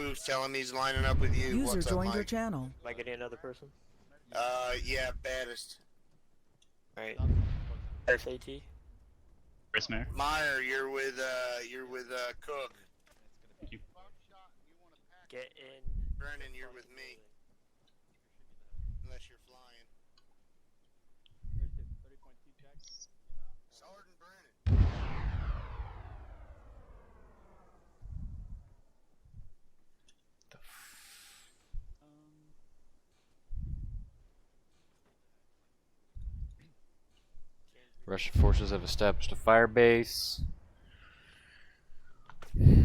Who's telling me he's lining up with you? User What's up, joined your Mike? channel. Am I getting another person? Yeah, Baddhist. Alright. There's AT. Chris Mayer. Meyer, you're with Cook. Thank you. Get in. Brennan, you're with me. Unless you're flying. Sergeant Brennan. Russian forces have established a fire base.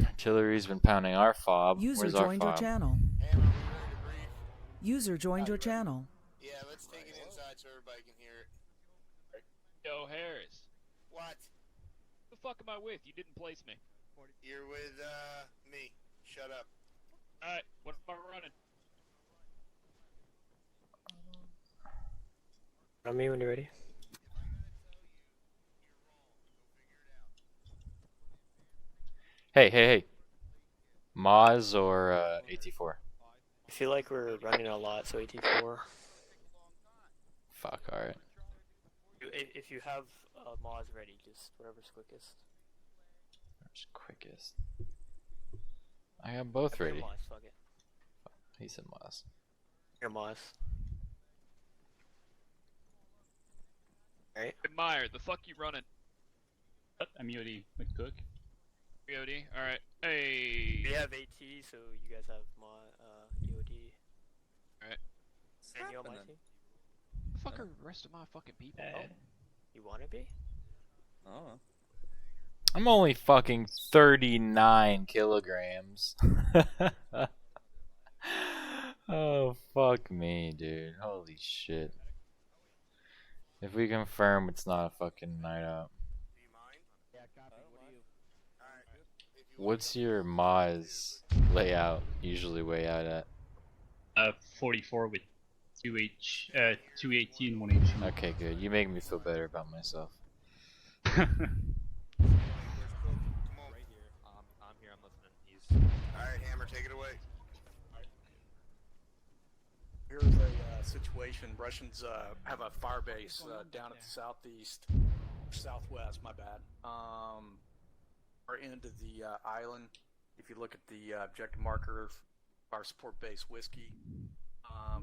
Artillery's been pounding our fob. User Where's our joined your fob? channel. Hammer, we ready to brief? User joined your channel. Yeah, let's take it inside so everybody can hear it. Yo, Harris. What? Who the fuck am I with? You didn't place me. You're with, me. Shut up. Alright, what am I running? On me when you're ready. Hey. Maz or AT4? I feel like we're running a lot, so AT4. Fuck, alright. If you have Moz ready, just whatever's quickest. Where's quickest? I have both Your ready. Moz, fuck it. He said Maz. Your Moz. Alright. Hey, Meyer, the fuck you running? I'm EOD with Cook. EOD? Alright. Hey. We have AT, so you guys have EOD. Alright. And you on my team? The fuck are the rest of my fucking people? Oh. You wanna be? Oh. I'm only fucking 39 kilograms. Oh, fuck me, dude. Holy shit. If we confirm it's not a fucking night out. Do you mind? Yeah, copy. What do you? Alright. What's your Maz layout usually weigh out at? 44 with 218 and 1H. Okay, good. You make me feel better about myself. Where's Cook? Come on. Right here. I'm here. I'm listening. He's Alright, Hammer, take it away. Here's a situation. Russians have a fire base down at the southwest, my bad. Far end of the island. If you look at the objective marker, our support base whiskey.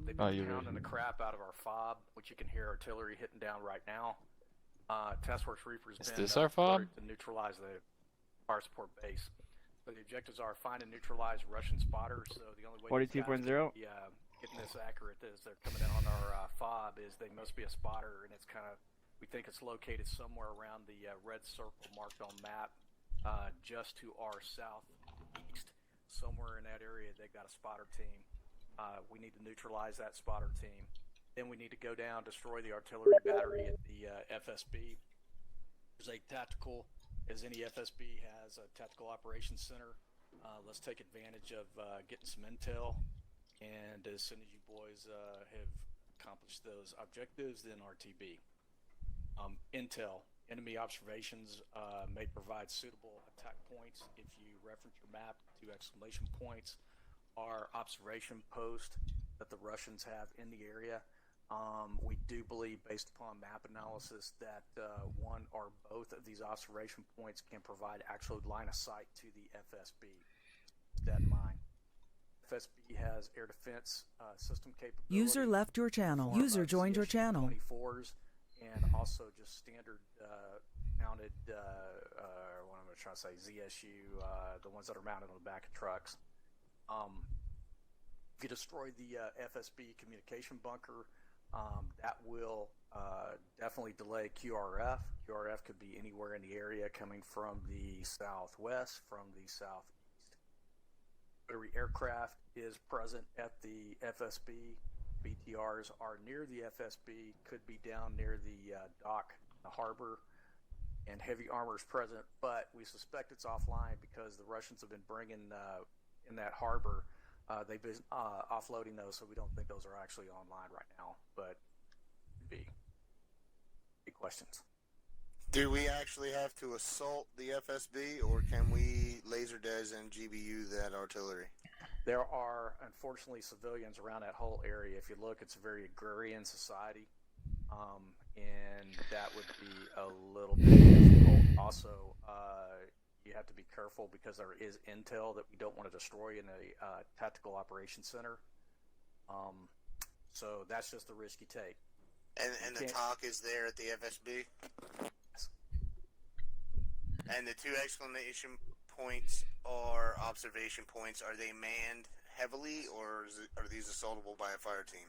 They've been pounding the crap out of our fob, which you can hear artillery hitting down right now. Taskforce Reaper's Is been this our fob? ordered to neutralize the fire support base. So the objectives are find and neutralize Russian spotters. So the only way 42.0. getting this accurate as they're coming in on our fob is they must be a spotter, and it's kind of, we think it's located somewhere around the red circle marked on map, just to our southeast. Somewhere in that area they've got a spotter team. We need to neutralize that spotter team. Then we need to go down, destroy the artillery battery at the FSB. There's a tactical, as any FSB has a tactical operations center. Let's take advantage of getting some intel. And as soon as you boys have accomplished those objectives, then RTB. Intel, enemy observations may provide suitable attack points. If you reference your map to exclamation points, our observation post that the Russians have in the area. We do believe, based upon map analysis, that one or both of these observation points can provide actual line of sight to the FSB. Keep that in mind. FSB has air defense system capability. User left your channel. User joined your channel. 24s and also just standard mounted, what am I trying to say, ZSU, the ones that are mounted on the back of trucks. If you destroy the FSB communication bunker, that will definitely delay QRF. QRF could be anywhere in the area coming from the southwest, from the southeast. Rotary aircraft is present at the FSB. BTRs are near the FSB, could be down near the dock, the harbor, and heavy armor is present, but we suspect it's offline because the Russians have been bringing in that harbor. They've been offloading those, so we don't think those are actually online right now, but be questions. Do we actually have to assault the FSB, or can we laser des and GBU that artillery? There are, unfortunately, civilians around that whole area. If you look, it's a very agrarian society, and that would be a little bit difficult. Also, you have to be careful because there is intel that we don't want to destroy in a tactical operations center. So that's just the risk you take. And the talk is there at the FSB? And the 2 exclamation points are observation points. Are they manned heavily, or are these assaultable by a fire team?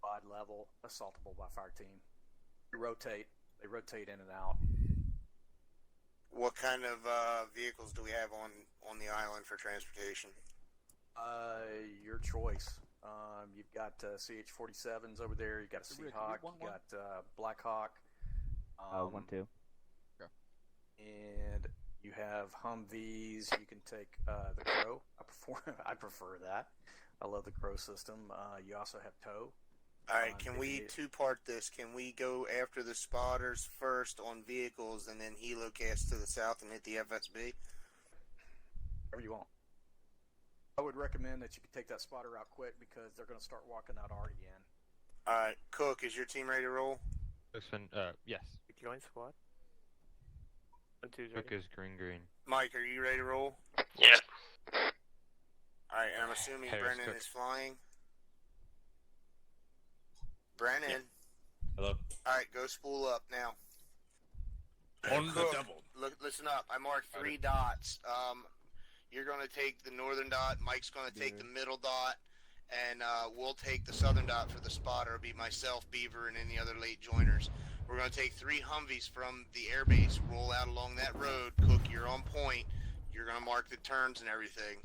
Odd level, assaultable by fire team. They rotate in and out. What kind of vehicles do we have on the island for transportation? Your choice. You've got CH-47s over there. You've got a Seahawk. You got Blackhawk. 1-2. And you have Humvees. You can take the Crow. I prefer that. I love the Crow system. You also have tow. All right, can we two-part this? Can we go after the spotters first on vehicles and then helocast to the south and hit the FSB? Whatever you want. I would recommend that you could take that spotter out quick because they're going to start walking that arty in. All right, Cook, is your team ready to roll? Yes. Join squad. 1-2's Cook ready. is green. Mike, are you ready to roll? Yeah. All right, and I'm assuming Harris, Brennan Cook. is flying. Brennan. Hello. All right, go spool up now. On the Cook, double. listen up. I marked 3 dots. You're going to take the northern dot. Mike's going to take the middle dot, and we'll take the southern dot for the spotter. It'll be myself, Beaver, and any other late joiners. We're going to take 3 Humvees from the airbase, roll out along that road. Cook, you're on point. You're going to mark the turns and everything.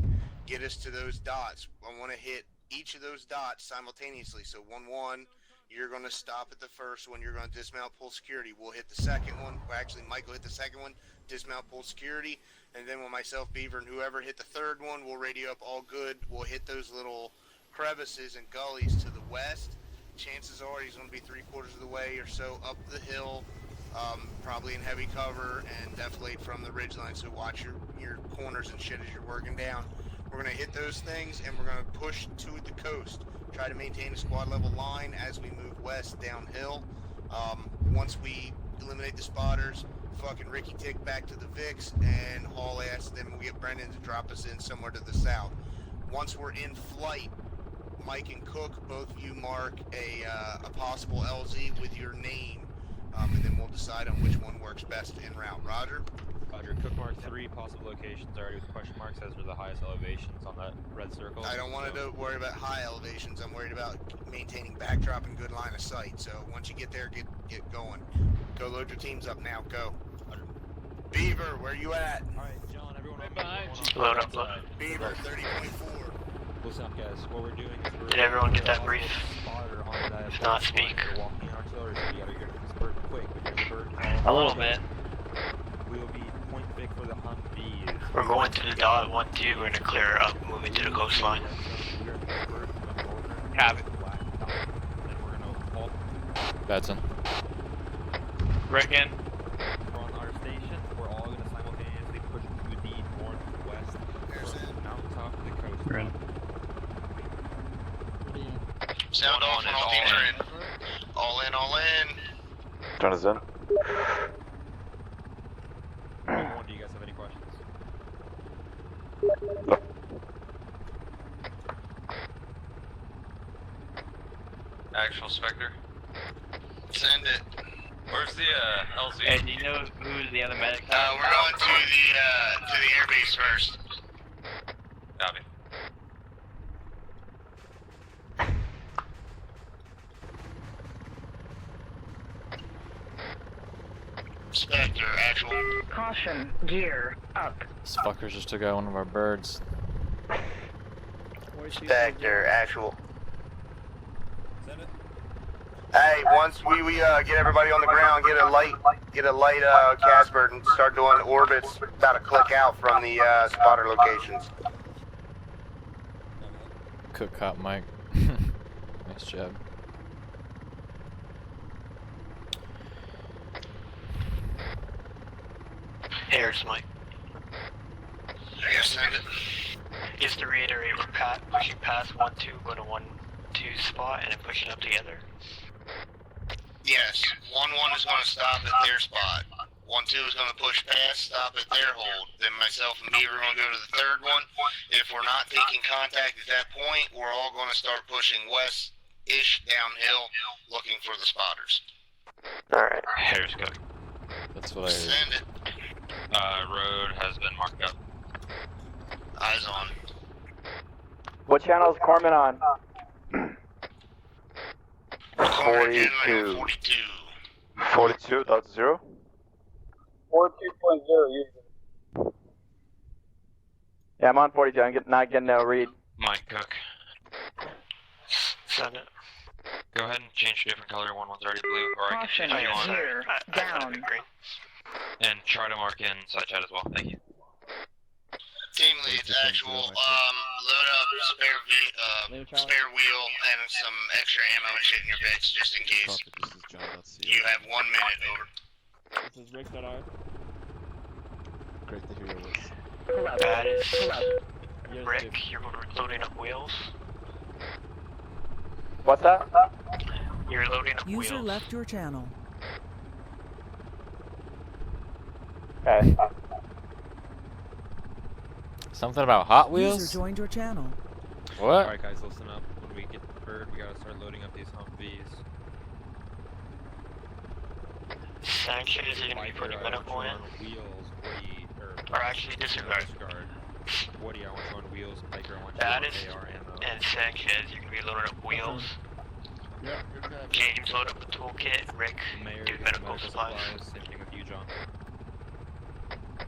Get us to those dots. I want to hit each of those dots simultaneously. So 1-1, you're going to stop at the first one. You're going to dismount, pull security. We'll hit the second one. Well, actually, Mike will hit the second one, dismount, pull security. And then with myself, Beaver, and whoever hit the third one, we'll radio up all good. We'll hit those little crevices and gullies to the west. Chances are he's going to be 3/4 of the way or so up the hill, probably in heavy cover, and deflate from the ridgeline. So watch your corners and shit as you're working down. We're going to hit those things, and we're going to push to the coast. Try to maintain a squad level line as we move west downhill. Once we eliminate the spotters, fucking Ricky Tick back to the Vicks and haul ass. Then we'll get Brendan to drop us in somewhere to the south. Once we're in flight, Mike and Cook, both of you mark a possible LZ with your name, and then we'll decide on which one works best en route. Roger? Roger. Cook marked 3 possible locations already with question marks as are the highest elevations on that red circle. I don't want to worry about high elevations. I'm worried about maintaining backdrop and good line of sight. So once you get there, get going. Go load your teams up now. Go. Beaver, where you at? Alright, John, everyone on behind on Load the up, load side. Beaver, 30.4. Listen up, guys. What we're doing is we're... Did everyone get that brief? Spotter on that If not, speak. We're walking in artillery, so we gotta get this bird quick. We get the bird. A little bit. We will be point big for the Humvees. We're going to the dot 1-2. We're going to clear up, moving to the coastline. Have it. Batson. Reckon. We're on our station. We're all going to simultaneously push to the northwest. Mountaintop of the coast. We're in. Sound off and all teams are in. All in, all in. Turn us in. Everyone, do you guys have any questions? Actual Spectre. Send it. Where's the LZ? Hey, do you know who's the other medic? We're going to the airbase first. Copy. Spectre, actual. Caution, gear up. This fucker just took out one of our birds. Spectre, actual. Hey, once we get everybody on the ground, get a light Casper and start doing orbits about a click out from the spotter locations. Cook caught Mike. Nice job. Here's Mike. I guess send it. Just to reiterate, we're pushing past 1-2, go to 1-2 spot, and then pushing up together. Yes, 1-1 is going to stop at their spot. 1-2 is going to push past, stop at their hold. Then myself and Beaver are going to go to the third one. If we're not taking contact at that point, we're all going to start pushing west-ish downhill, looking for the spotters. Alright. Here's go. That's what I heard. Send it. Road has been marked up. Eyes on. What channel is Corman on? Corner generally on 42. 42.0? 42.0. Yeah, I'm on 42. I'm not getting no read. Mike Cook. Send it. Go ahead and change to different color. One's already blue, or I can Caution, change if you want. gear, down. And try to mark in side chat as well. Thank you. Team leads, actual, load up spare wheel and some extra ammo and shit in your Vicks, just in case. You have 1 minute, over. This is Rick.R. Great to hear your voice. Baddhist. Yes, Rick, dude. you're loading up wheels. What's that? You're loading up User wheels. left your channel. Okay. Something about Hot Wheels? User joined your channel. What? Alright guys, listen up. When we get the bird, we gotta start loading up these Humvees. Sanchez, you're gonna be putting medical in. Wheels, Woody, Or actually disregard. Woody, I want you on wheels. Piker, I want you Baddhist on AR ammo. and Sanchez, you're gonna be loading up wheels. Yeah, James, load up the toolkit. Rick, Mayor, do get medical supplies. Same thing with you, John.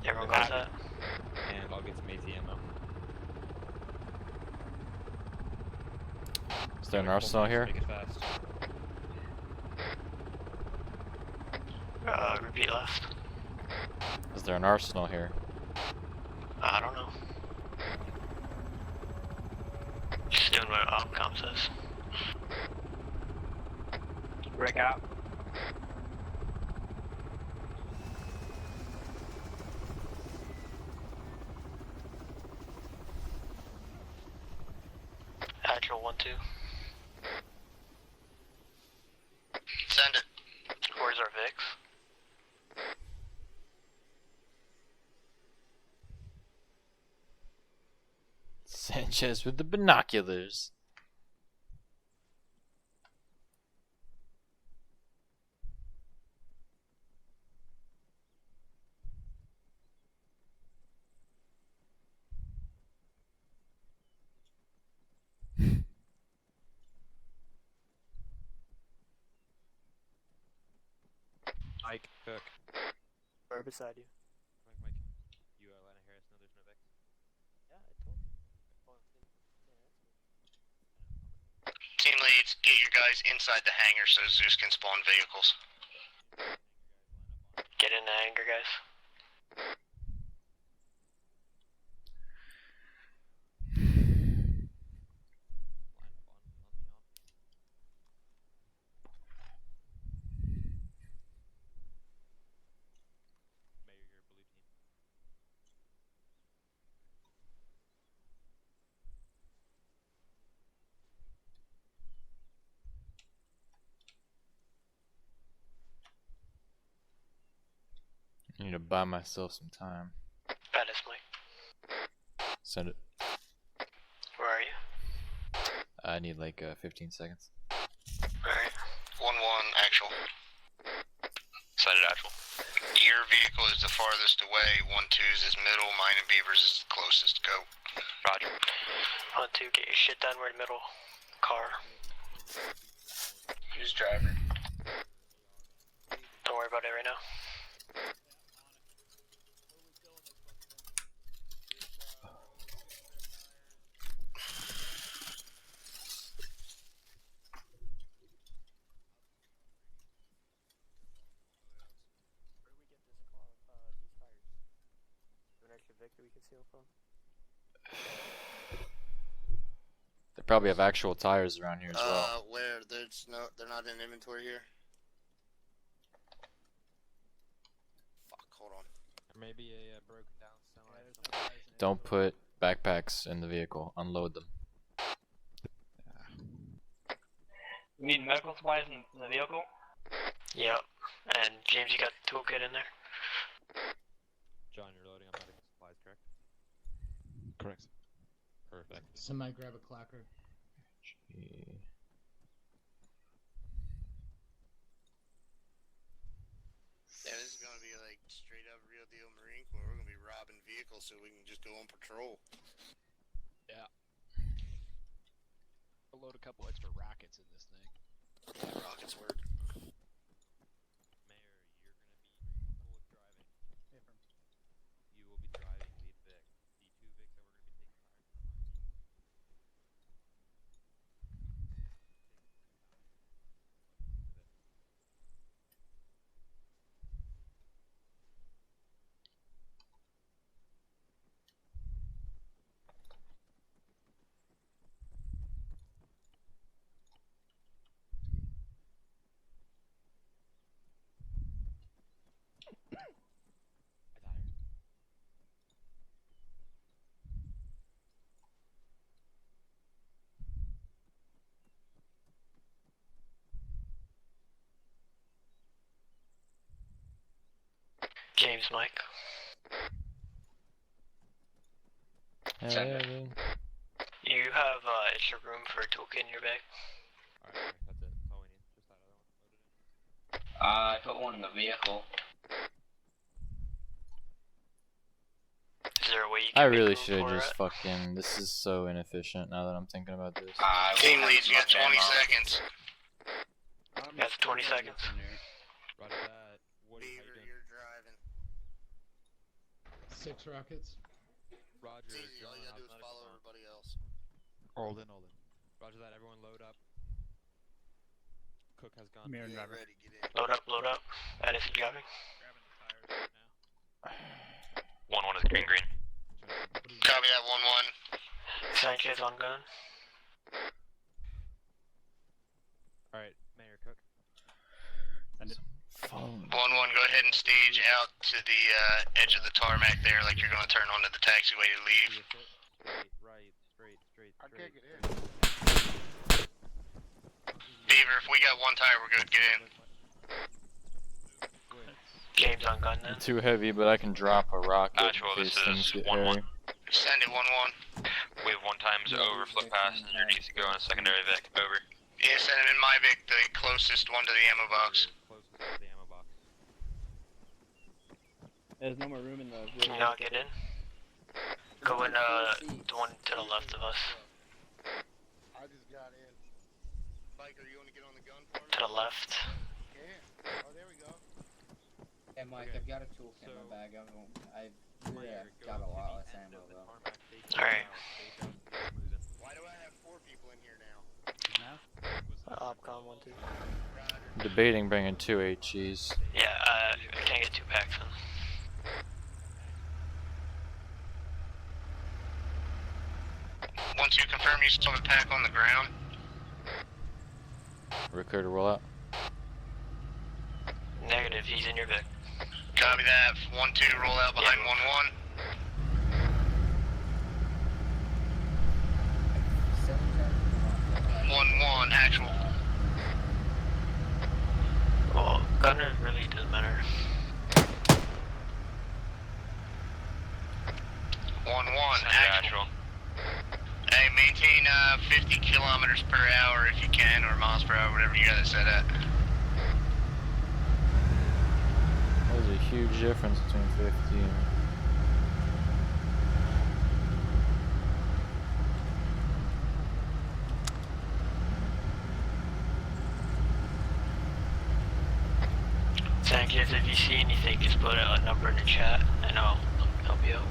Everyone got that? And I'll get some AT ammo. Is there an arsenal here? Make it fast. Repeat last. Is there an arsenal here? I don't know. Just doing what Opcom says. Rick out. Actual 1-2. Send it. Where's our Vix? Sanchez with the binoculars. Mike, Cook. Right beside you. Mike. You let Harris know there's no Vex? Yeah, I told you. Team leads, get your guys inside the hangar so Zeus can spawn vehicles. Get in the hangar, guys. I need to buy myself some time. Baddhist, Mike. Send it. Where are you? I need like 15 seconds. Alright. 1-1, actual. Side it actual. Your vehicle is the farthest away, 1-2's is middle, mine and Beaver's is the closest. Go. Roger. 1-2, get your shit done. We're in the middle. Car. Who's driving? Don't worry about it right now. We can seal from. They probably have actual tires around here as well. Where? They're not in inventory here? Fuck, hold on. Maybe a broken down semi. Don't put backpacks in the vehicle. Unload them. You need medical supplies in the vehicle? Yep. And James, you got the toolkit in there? John, you're loading up medical supplies, correct? Correct. Perfect. Somebody grab a clacker. Yeah, this is gonna be like straight up real deal Marine Corps. We're gonna be robbing vehicles so we can just go on patrol. Yeah. I'll load a couple extra rockets in this thing. Yeah, rockets work. Mayor, you're gonna be comfortable with driving. You will be driving lead Vic. The two Vics that we're gonna be taking James, Mike. Yeah, dude. You have extra room for a toolkit in your bag? Alright, that's it. That's all we need. Just that other one. Load it in. I put one in the vehicle. Is there a way you can I make really room should for just it? fucking. This is so inefficient now that I'm thinking about this. Team leads, you got 20 seconds. That's 20 seconds. Roger that. What are you Beaver, doing? you're driving. 6 rockets. Roger, It's easy. All John, you gotta do is how's follow medical everybody else. Hold in. Roger that, everyone load up. Cook has gone. Mirror Yeah, driver. ready, get in. Load up, load up. Addison driving. Grabbing the tires right now. 1-1 is green. Copy that 1-1. Sanchez on gun. Alright, Mayor Cook. Send it. 1-1, go ahead and stage out to the edge of the tarmac there like you're gonna turn onto the taxiway to leave. Right, straight. I can't get in. Beaver, if we got one tire, we're good. Get in. James on gun then. Too heavy, but I can drop a rocket Actual, in this case things is get 1-1. hairy. Send it 1-1. We have 1 times overflow passenger needs to go on a secondary Vic. Over. Yeah, send it in my Vic, the closest one to the ammo box. Closest to the ammo box. There's no more room in the vehicle. Can you not get in? Go in the one to the left of us. I just got in. Mike, are you gonna get on the gun for me? To the left. Yeah. Oh, there we go. Hey Mike, Okay. I've got a toolkit in my bag. I've Mayor, go got a to lot the less end ammo of the though. tarmac, face Alright. out, face out, keep moving. Why do I have 4 people in here now? Opcon 1-2. Debating bringing 2 HEs. Yeah, I can't get 2 packs in. Once you confirm you still have a pack on the ground. Recruiter roll out. Negative, he's in your Vic. Copy that. 1-2, roll out behind 1-1. 1-1, actual. Well, gunner really doesn't matter. 1-1, actual. Hey, maintain 50 kilometers per hour if you can, or miles per hour, whatever you got it set at. There's a huge difference between 50 and... Sanchez, if you see anything, just put a number in the chat, and I'll help you out.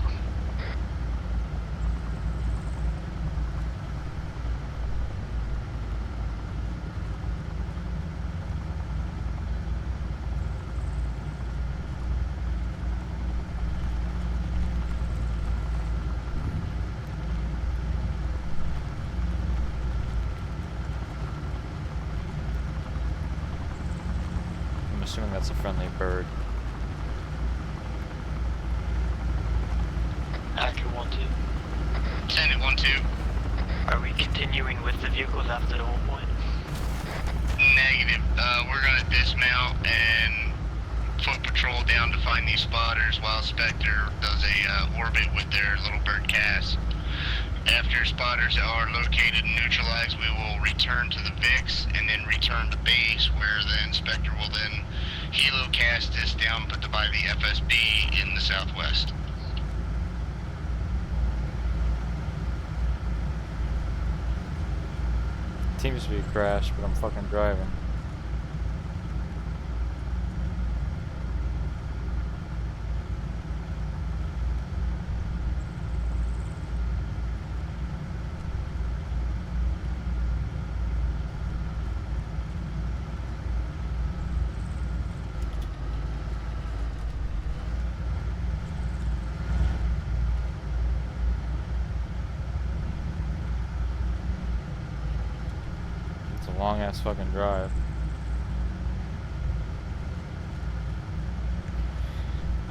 I'm assuming that's a friendly bird. Actor 1-2. continuing with the vehicles after the waypoint? Negative. We're gonna dismount and foot patrol down to find these spotters while Spectre does a orbit with their little bird cast. After spotters are located and neutralized, we will return to the VIX and then return to base, where the Inspector will then helocast us down by the FSB in the southwest. TeamSpeak crashed, but I'm fucking driving. Long ass fucking drive.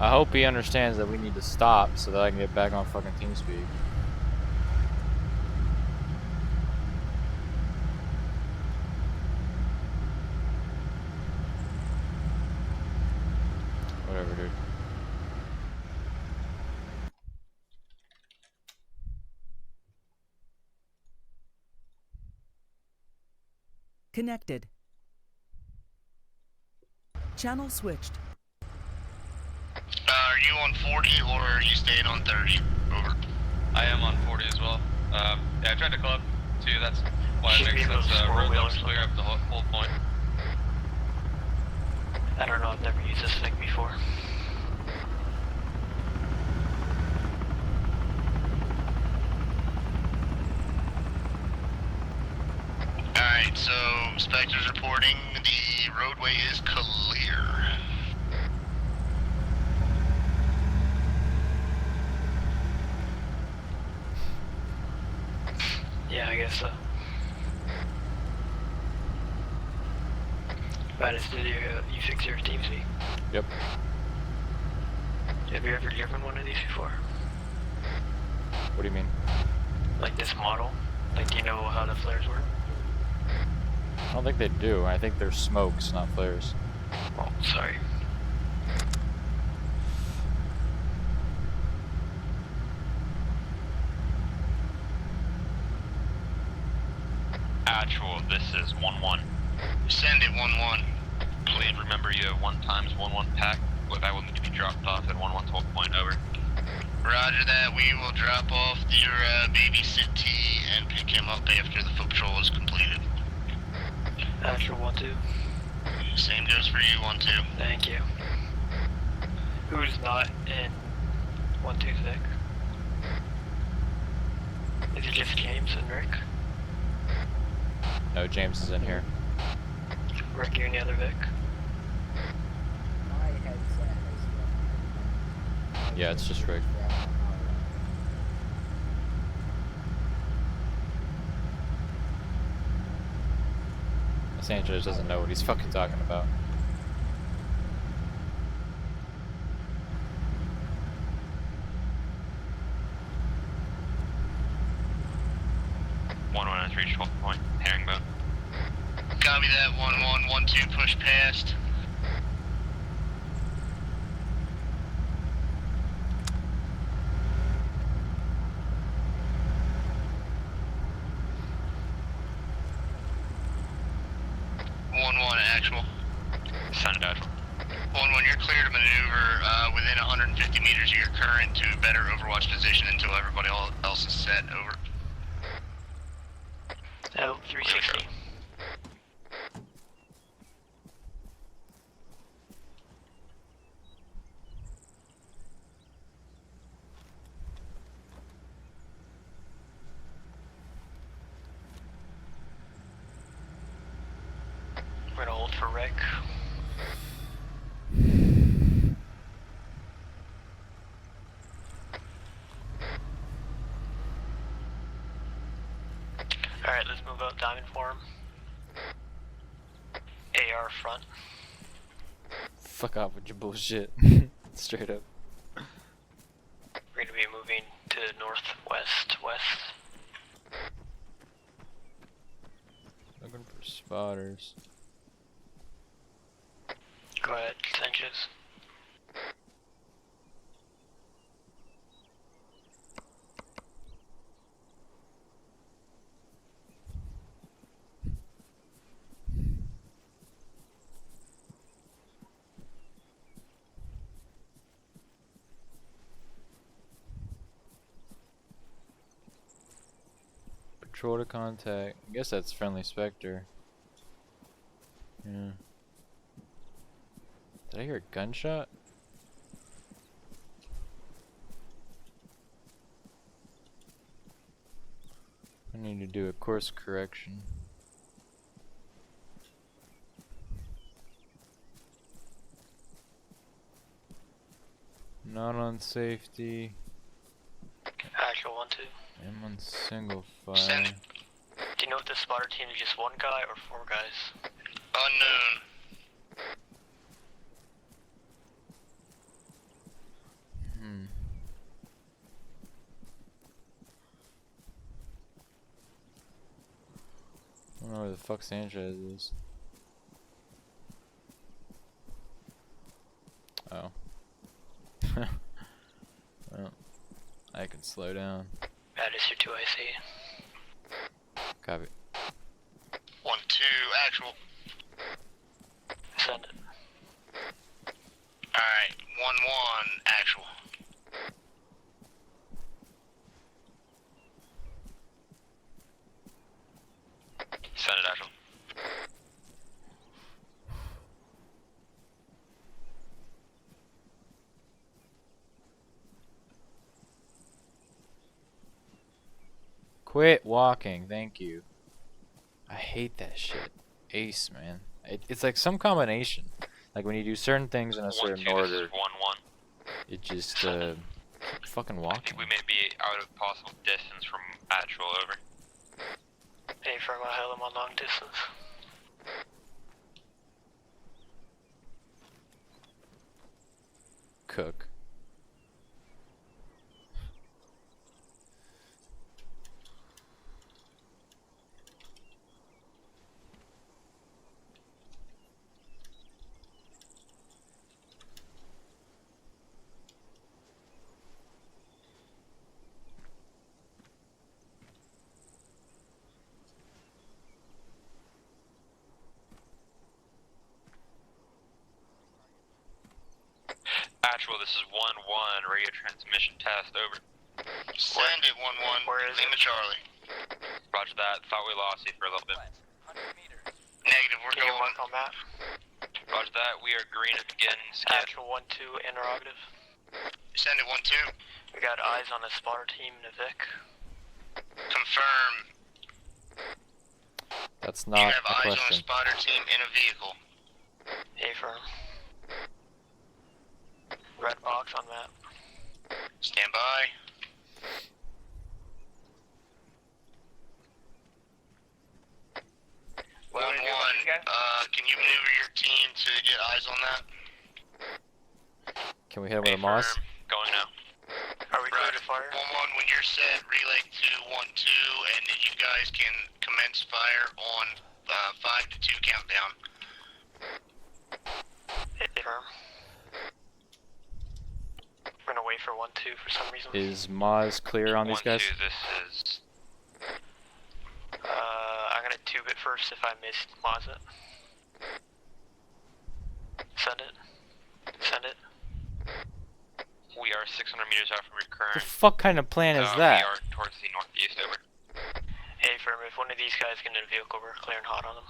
I hope he understands that we need to stop so that I can get back on fucking TeamSpeak. Whatever, dude. Connected. Channel switched. Are you on 40 or are you staying on 30? Over. I am on 40 as well. Yeah, I tried to club too. That's why Should it be makes able sense. to Road roll looks wheels. clear up the whole point. I don't know, I've never used this thing before. Alright, so Spectre's reporting the roadway is clear. Yeah, I guess so. Baddhist, did you fix your TeamSpeak? Yep. Have you ever driven one of these before? What do you mean? Like this model? Like, do you know how the flares work? I don't think they do. I think they're smokes, not flares. Oh, sorry. Actual, this is 1-1. Send it 1-1. Please remember you have 1x11 pack. That will need to be dropped off at 11 12 point over. Roger that. We will drop off your babysit T and pick him up after the foot patrol is completed. Actual 1-2. Same goes for you, 1-2. Thank you. Who's not in 1-2 Vic? Is it just James and Rick? No, James is in here. Rick, you and the other Vic? My headset has Yeah, it's just Rick. Sanchez doesn't know what he's fucking talking about. Has reached 12 point. Herringbone. Copy that. 1-1. 1-2. Push past. Actual. Send it actual. 1-1, you're clear to maneuver within 150 meters of your current to better overwatch position until everybody else is set. Over. Oh, 360. We're gonna hold for Rick. Alright, let's move out diamond form. AR front. Fuck off with your bullshit. Straight up. We're gonna be moving to northwest, west. Spotters. Go ahead, Sanchez. Patrol to contact. I guess that's friendly Spectre. Yeah. Did I hear a gunshot? I need to do a course correction. Not on safety. Actual 1-2. I'm on single fire. Send it. Do you know if the spotter team is just one guy or 4 guys? Unknown. I don't know where the fuck Sanchez is. Oh. Well, I can slow down. That is your 2 IC. Copy. 1-2, actual. Send it. Alright, 1-1, actual. Send it, actual. Quit walking, thank you. I hate that shit. Ace, man. It's like some combination. Like when you do certain things in a certain 1-2, order, this is 1-1. it just fucking I walking. think we may be out of possible distance from actual, over. Hey, firm, I held him on long distance. Cook. Actual, this is 1-1, radio transmission test, over. Send it, 1-1. Where is Lima it? Charlie. Roger that, thought we lost you for a little bit. Negative, we're Can you going. mark on map? Roger that, we are green again, skid. Actual 1-2, interrogative. Send it, 1-2. We got eyes on a spotter team in a Vic. Confirm. That's You not have a eyes on a question. spotter team in a vehicle. Hey, firm. Red box on map. Stand by. What do we do 1-1. about these guys? Can you maneuver your team to get eyes on that? Can we hit him with a Moss? Affirm, going now. Are we clear to fire? 1-1, when you're set, relay to 1-2, and then you guys can commence fire on 5 to 2 countdown. Hey, firm. We're gonna wait for 1-2 for some reason. Is Moz clear on these 1-2, guys? this is... I'm gonna tube it first if I miss closet. Send it. Send it. We are 600 meters out from your The current. fuck kind of plan is We that? are towards the northeast, over. Hey, firm, if one of these guys get in a vehicle, we're clearing hot on them.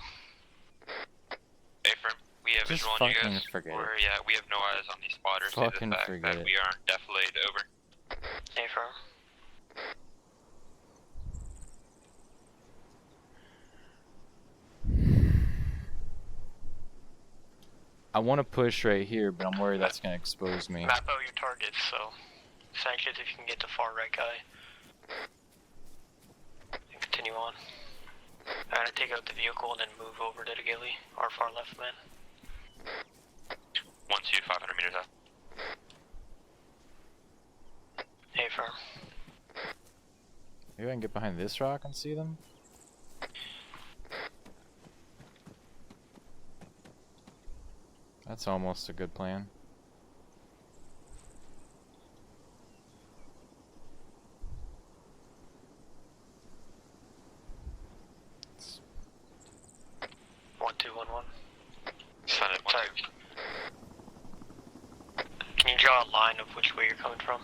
Affirm, we have Just visual on you fucking guys. forget it. Yeah, we have no eyes on these spotters due to Fucking the fact forget that it. we are defilade, over. Hey, firm. I want to push right here, but I'm worried that's gonna expose me. Map out your targets, so sanctions if you can get the far right guy. And continue on. I'm gonna take out the vehicle and then move over to the ghillie, our far left man. 1-2, 500 meters out. Hey, firm. Maybe I can get behind this rock and see them? That's almost a good plan. One, two, 1, 1. Send it. Sorry. Can you draw a line of which way you're coming from?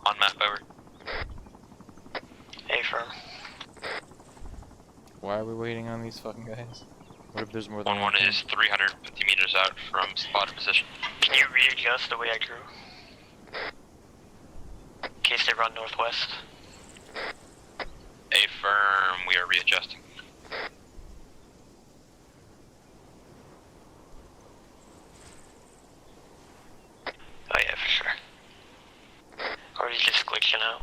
On map, over. Affirm. Why are we waiting on these fucking guys? What if there's more than 1-1 is 350 meters out from spotted position. Can you readjust the way I drew? In case they run northwest. Affirm, we are readjusting. Oh yeah, for sure. Or he's just glitching out.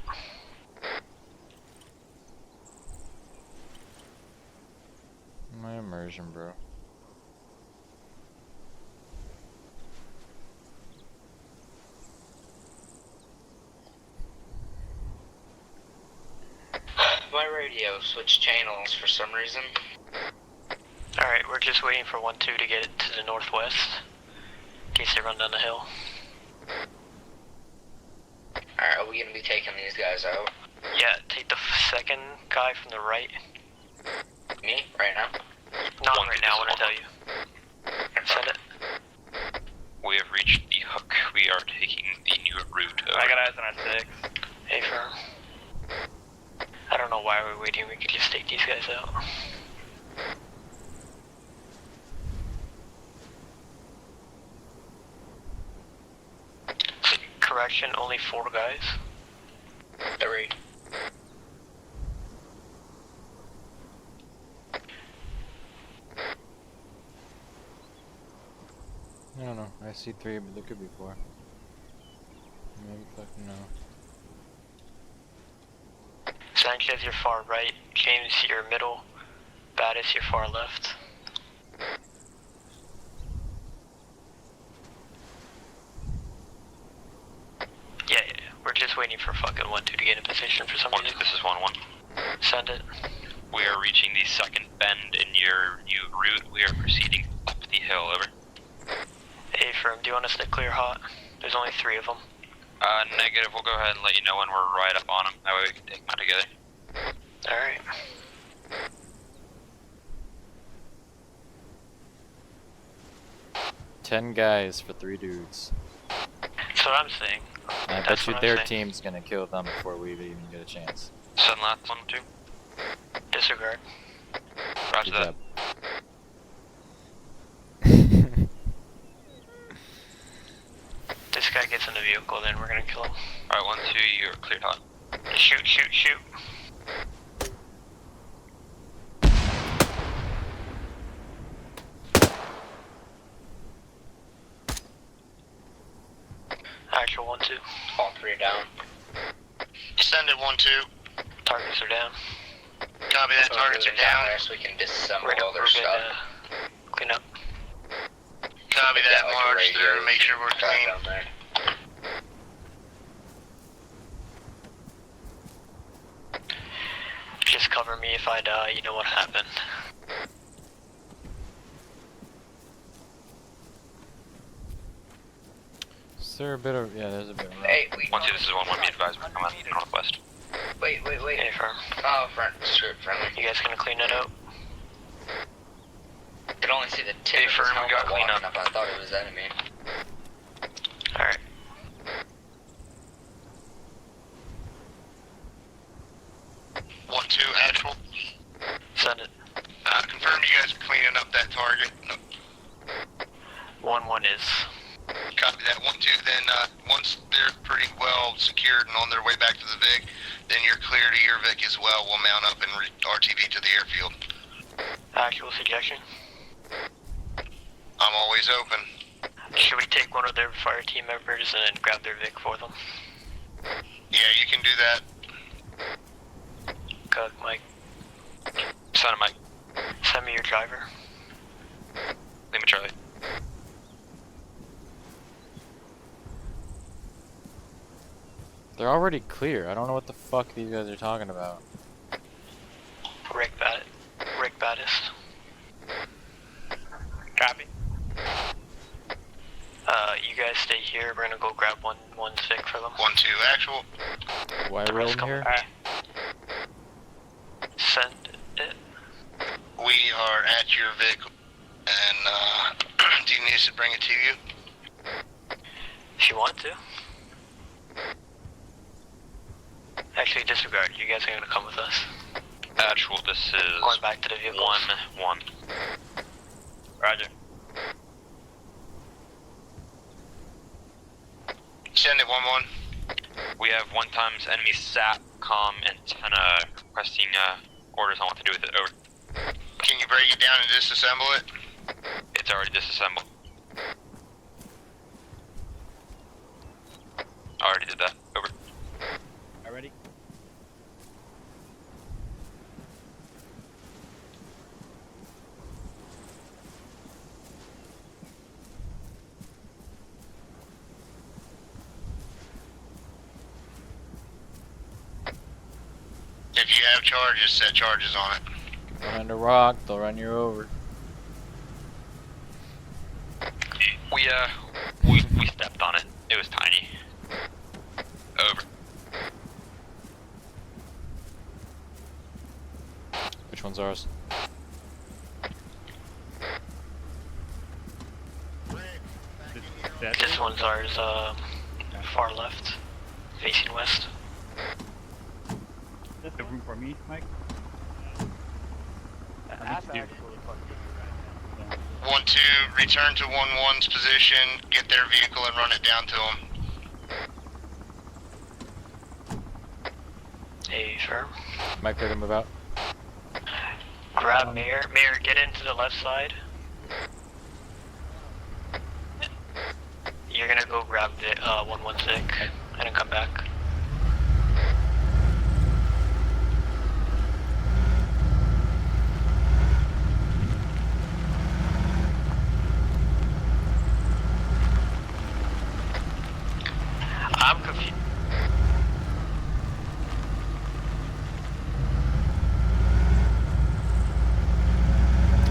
My immersion, bro. My radio switched channels for some reason. Alright, we're just waiting for 1-2 to get it to the northwest. In case they run down the hill. Alright, are we gonna be taking these guys out? Yeah, take the second guy from the right. Me? Right now? Not right now, when I tell you. Send it. We have reached the hook. We are taking the new route. Over. I got eyes on our 6. Affirm. I don't know why we're waiting, we could just take these guys out. Correction, only 4 guys. 3. I don't know. I see 3, but there could be 4. Maybe fucking no. Sanchez, your far right. James, your middle. Baddhist, your far left. Yeah. We're just waiting for fucking 1-2 to get in position for some reason. This is 1-1. Send it. We are reaching the second bend in your new route. We are proceeding up the hill. Over. Affirm, do you want us to clear hot? There's only 3 of them. Negative. We'll go ahead and let you know when we're right up on them. That way we can take them out together. Alright. $10 guys for 3 dudes. That's what I'm saying. And I bet you their team's gonna kill them before we even get a chance. Send last 1-2. Disregard. Roger Good that. job. This guy gets in the vehicle, then we're gonna kill him. Alright, 1-2, you're cleared hot. Shoot, shoot, shoot. Actual 1-2. All 3 down. Send it 1-2. Targets are down. Copy that. Targets are down. There so we can disassemble We're all their gonna stuff. clean up. Copy Put that. like a March radio through. Make sure we're track clean. down there. Just cover me if I die, you know what happened. Is there a bit of... yeah, there's a bit of... Hey, we... 1-2, this is 1-1. Be advised, we're coming northwest. Wait. Affirm. Oh, friendly. You guys gonna clean it up? I could only see the tip of his firm, we helmet got clean walking up. up. I thought it was enemy. Alright. Actual. Send it. Confirm you guys are cleaning up that target. 1-1 is. Copy that. 1-2. Then once they're pretty well secured and on their way back to the Vic, then you're clear to your Vic as well. We'll mount up and RTV to the airfield. Actual suggestion. I'm always open. Should we take one of their fire team members and grab their Vic for them? Yeah, you can do that. Go, Mike. Send it, Mike. Send me your driver. Lima Charlie. They're already clear. I don't know what the fuck these guys are talking about. sick for them. 1-2 actual. Why are we in here? Alright. Send it. We are at your vehicle, and do you need us to bring it to you? If you want to. Actually, disregard. You guys are gonna come with us. Actual, this is Going back to the vehicle. 1-1. Roger. Send it 1-1. We have 1 times enemy SATCOM antenna requesting orders on what to do with it. Over. Can you break it down and disassemble it? It's already disassembled. Already did that. Over. Already? If you have charges, set charges on it. Behind a rock, they'll run you over. We stepped on it. It was tiny. Over. Which one's ours? This one's ours, far left. Facing west. Is there room for me, Mike? That's do- actually fucking right 1-2, return to 1-1's position, get their vehicle and run it down to them. Hey, firm. Mike, ready to move out? Grab Mayor. Mayor, get into the left side. You're gonna go grab the 1-1 sick and then come back. I'm confused.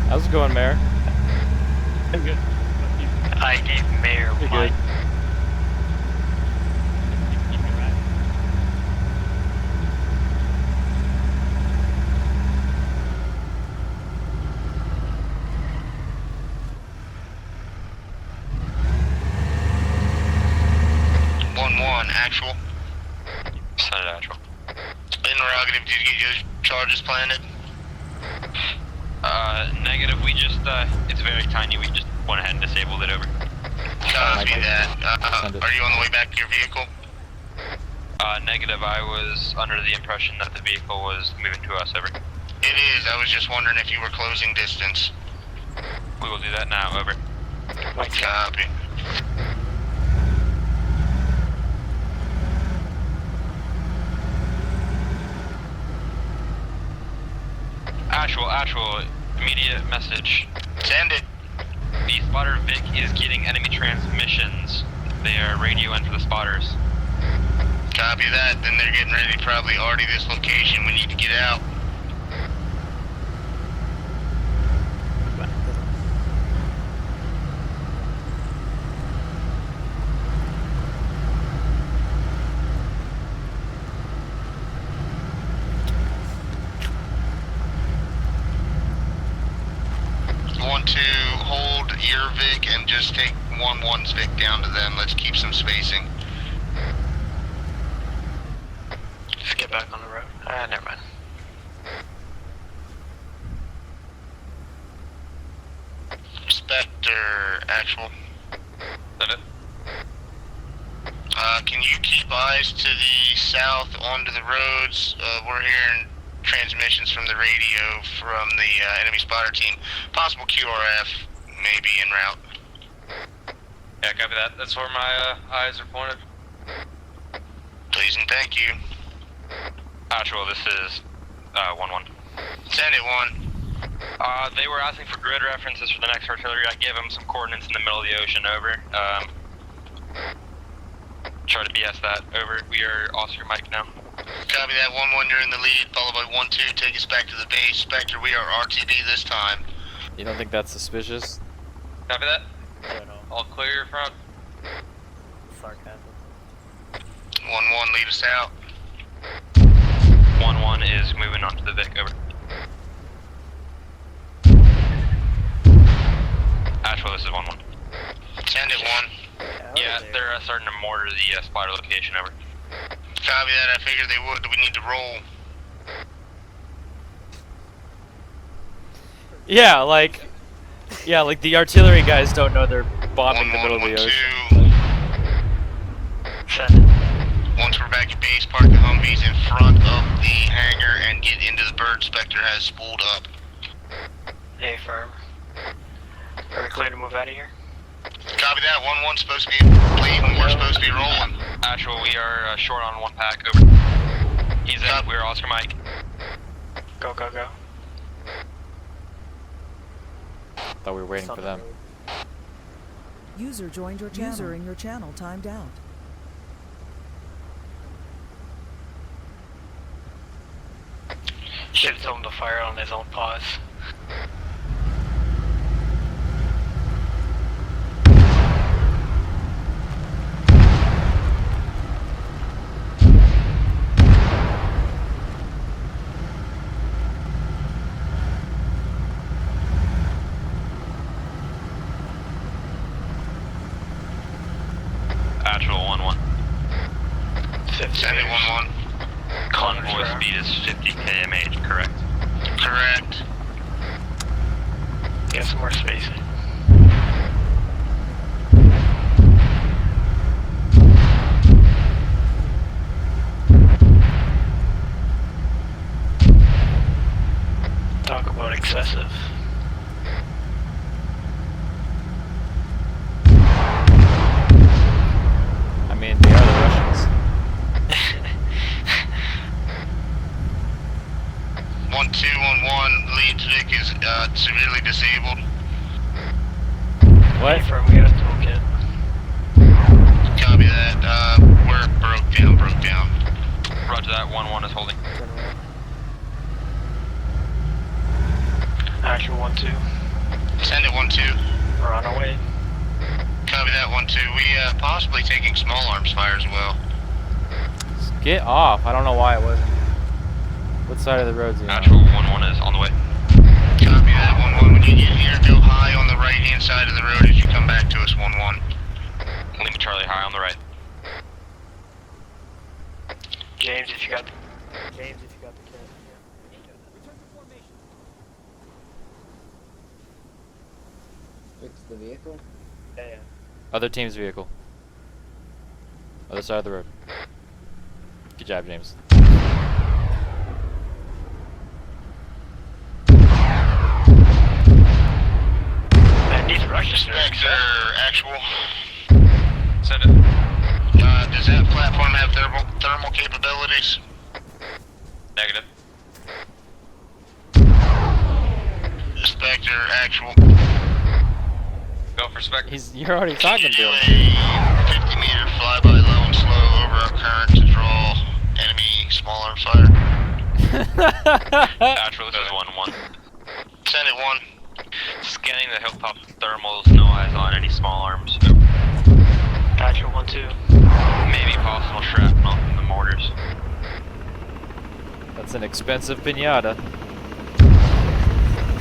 How's it going, Mayor? I'm good. I gave Mayor You're my good. Keep me right. 1-1, actual. Send it actual. Interrogative, did you get your charges planted? Negative. We just, it's very tiny. We just went ahead and disabled it. Over. Copy that. Send it. Are you on the way back to your vehicle? Negative. I was under the impression that the vehicle was moving to us. Over. It is. I was just wondering if you were closing distance. We will do that now. Over. Copy. Actual, immediate message. Send it. The spotter Vic is getting enemy transmissions. They are radio in for the spotters. Copy that. Then they're getting ready to probably arty this location. We need to get out. Want to hold your Vic and just take 1-1's Vic down to them. Let's keep some spacing. Just get back on the road. Never mind. Spectre, actual. Send it. Can you keep eyes to the south onto the roads? We're hearing transmissions from the radio from the enemy spotter team. Possible QRF may be en route. Yeah, copy that. That's where my eyes are pointed. Please and thank you. Actual, this is 1-1. Send it 1. They were asking for grid references for the next artillery. I gave them some coordinates in the middle of the ocean. Over. Try to BS that. Over. We are Officer Mike now. Copy that. 1-1, you're in the lead, followed by 1-2. Take us back to the base. Spectre, we are RTB this time. You don't think that's suspicious? Copy that. I don't know. All clear front. Sarcasm. 1-1, lead us out. 1-1 is moving on to the Vic, over. Asheville, this is 1-1. Send it 1. Yeah, they're starting to mortar the spider location, over. Copy that, I figured they would. We need to roll. Yeah, like the artillery guys don't know they're bombing the middle of the ocean. Send it. Once we're back at base, park the Humvees in front of the hangar and get into the bird. Spectre has spooled up. A firm. Are we clear to move out of here? Copy that, 1-1 supposed to be bleeding, we're supposed to be rolling. Asheville, we are short on 1 pack, over. He's in, we're Oscar Mike. Go, go, go. Thought we were waiting for them. User joined your channel. User in your channel timed out. Should have told him to fire on his own pause. Actual 1-1. Send it 1-1. Convoy speed is 50 kmh, correct? Correct. Get some more spacing. Talk about excessive. I mean, they are the Russians. 1-2-1-1, lead Vic is severely disabled. What? Firm, we got a toolkit. Copy that, we're broke down. Roger that, 1-1 is holding. Actual 1-2. Send it 1-2. We're on our way. Copy that 1-2. We possibly taking small arms fire as well. Get off. I don't know why it wasn't. What side of the road is he on? Actual 1-1 is on the way. Copy that 1-1. When you get here, go high on the right hand side of the road as you come back to us. 1-1. Lima Charlie high on the right. James, if you got the kit. Fix the vehicle? Yeah. Other team's vehicle. Other side of the road. Good job, James. Man, these Russians are Actual. Send it. Does that platform have thermal capabilities? Negative. Spectre, actual. Go for Spectre. You're already talking to Do him. a 50-meter flyby low and slow over our current to draw enemy small arms fire. Actual, this is 1-1. Send it 1. Scanning the hilltop thermals, no eyes on any small arms. Actual 1-2. Maybe possible shrapnel from the mortars. That's an expensive pinata.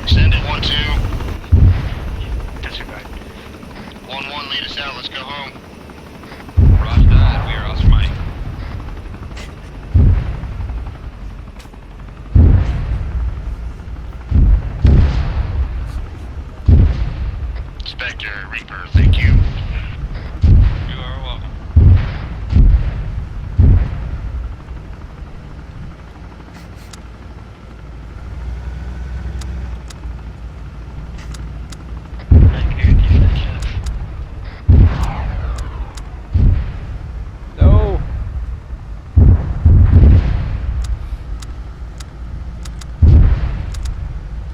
Send it 1-2. Disregard. 1-1, lead us out. Let's go home. Roger that. We are Oscar Mike. Spectre, Reaper, thank you. You are welcome. No!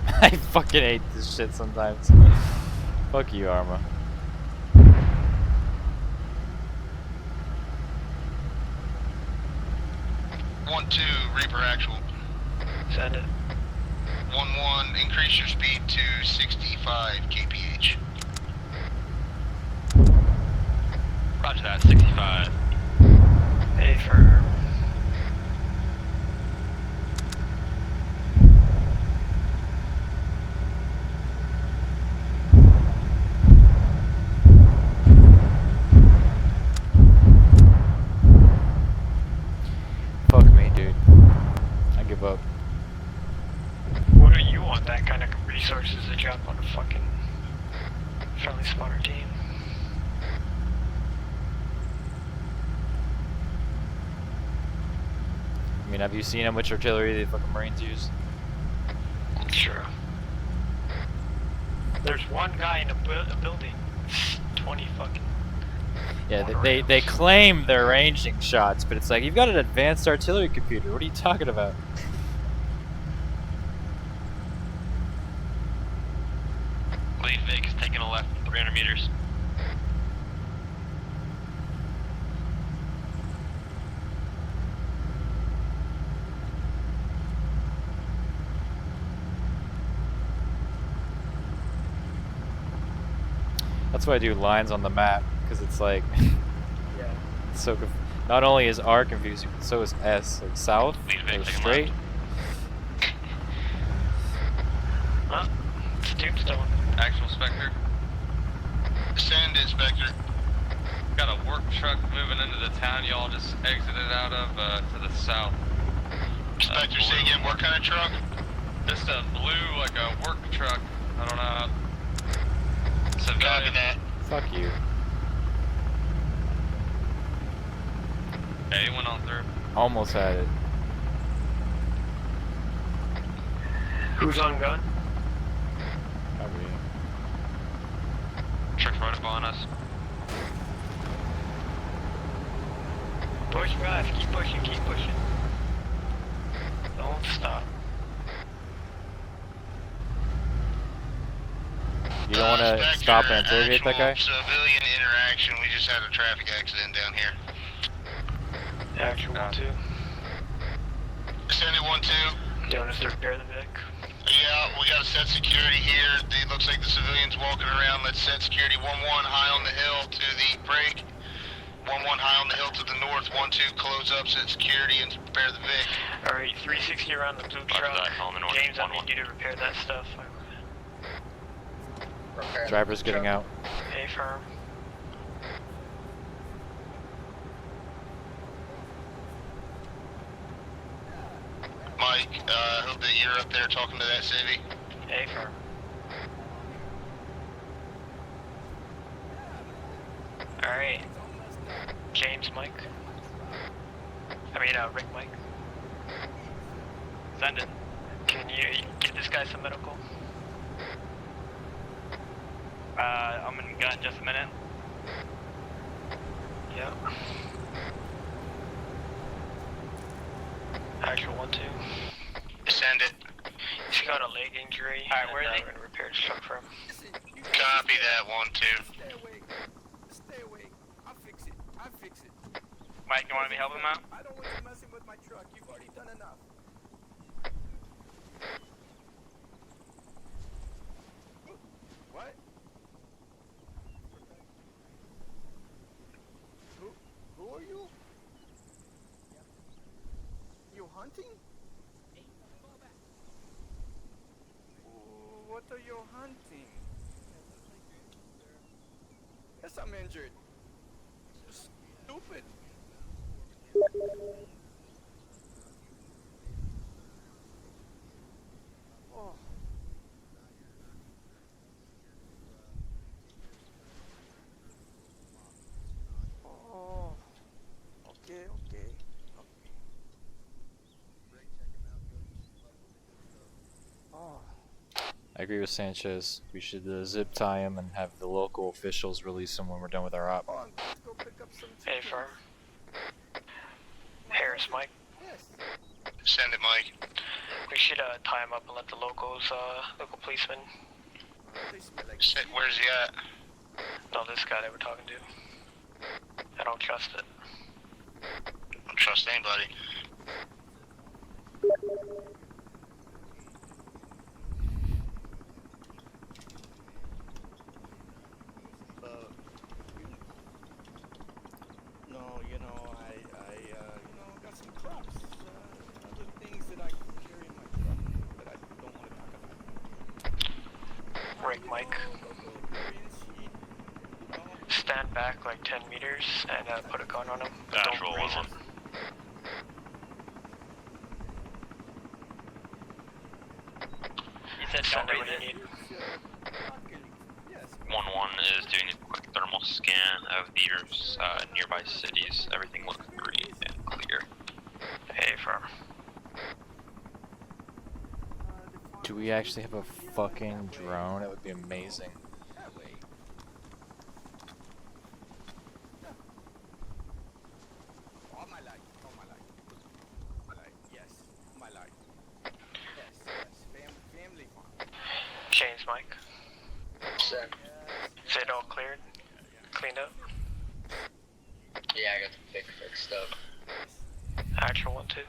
I fucking hate this shit sometimes. Fuck you, Arma. One, 2, Reaper actual. Send it. 1-1, increase your speed to 65 kph. Roger that, 65. A firm. resources to drop on a fucking friendly spotter team. I mean, have you seen how much artillery the fucking Marines use? Sure. There's one guy in a building. 20 fucking. Yeah, they claim they're ranging shots, but it's like, you've got an advanced artillery computer. What are you talking about? Lead Vic is taking a left 300 meters. That's why I do lines on the map, because it's like, it's so not only is R confusing, but so is S. Like south, or straight. Huh? It's Tombstone. Actual Spectre. Send it, Spectre. Got a work truck moving into the town y'all just exited out of to the south. Spectre, say again, what kind of truck? Just a blue, like a work truck. I don't know. Copy that. Fuck you. Yeah, he went on through. Almost had it. Who's on gun? Truck's right up on us. Push drive, keep pushing, keep pushing. Don't stop. You don't want to stop and interrogate that guy? Civilian interaction. We just had a traffic accident down here. Actual 1-2. Send it 1-2. Doing us to repair the Vic. Yeah, we got to set security here. It looks like the civilian's walking around. Let's set security 1-1 high on the hill to the break. 1-1 high on the hill to the north. 1-2 close up, set security, and prepare the Vic. Alright, 360 around the blue truck. James, I need you to repair that stuff. Driver's getting out. A firm. Mike, I hope that you're up there talking to that civvy. A firm. Alright. James Mike. Rick Mike. Send it. Can you give this guy some medical? I'm in gun in just a minute. Yep. Actual 1-2. Send it. He's got a leg injury. Alright, where are they? And repair his truck for him. Copy that 1-2. Stay awake. Stay awake. I'll fix it. I'll fix it. Mike, you want me to help him out? I don't want you messing with my truck. You've already done enough. What? Who are you? You hunting? What are you hunting? Yes, I'm injured. Stupid. Oh. Oh. Okay. Oh. I agree with Sanchez. We should zip tie him and have the local officials release him when we're done with our op. Let's go pick up some A firm. Harris Mike. Yes. Send it, Mike. We should tie him up and let the local policeman. They smell like Where's he at? No, this guy that we're talking to. I don't trust it. Don't trust anybody. No, I got some crops, other things that I carry in my truck that I don't want to talk about. Rick Mike. Stand back like 10 meters and put a gun on him. But don't raise it. You Send it when you need. 1-1 is doing a quick thermal scan of your nearby cities. Everything looks green and clear. Hey, firm. Do we actually have a fucking drone? That would be amazing. James, Mike. Sir. Is it all cleared? Cleaned up? Yeah, I got the pick fixed up. Actual 1-2.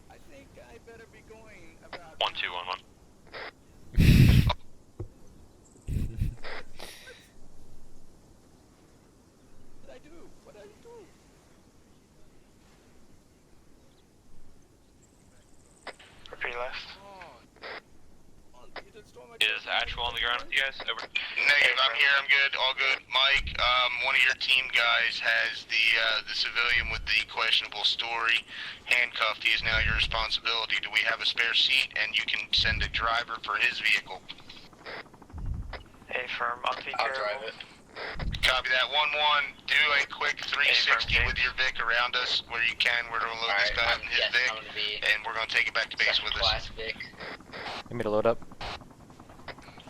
I think I better be going about 1-2-1-1. what I do? What I do? Repeat left. Is actual on the ground with you guys? Over. Negative, I'm here, I'm good, all good. Mike, one of your team guys has the civilian with the questionable story handcuffed. He is now your responsibility. Do we have a spare seat and you can send a driver for his vehicle? Hey, firm. I'll take I'll care drive of it. Copy that. 1-1, do a quick 360 with your Vic around us where you can. We're going to load this guy up in his Vic, and we're going to take it back to base with us. Vic. Need me to load up?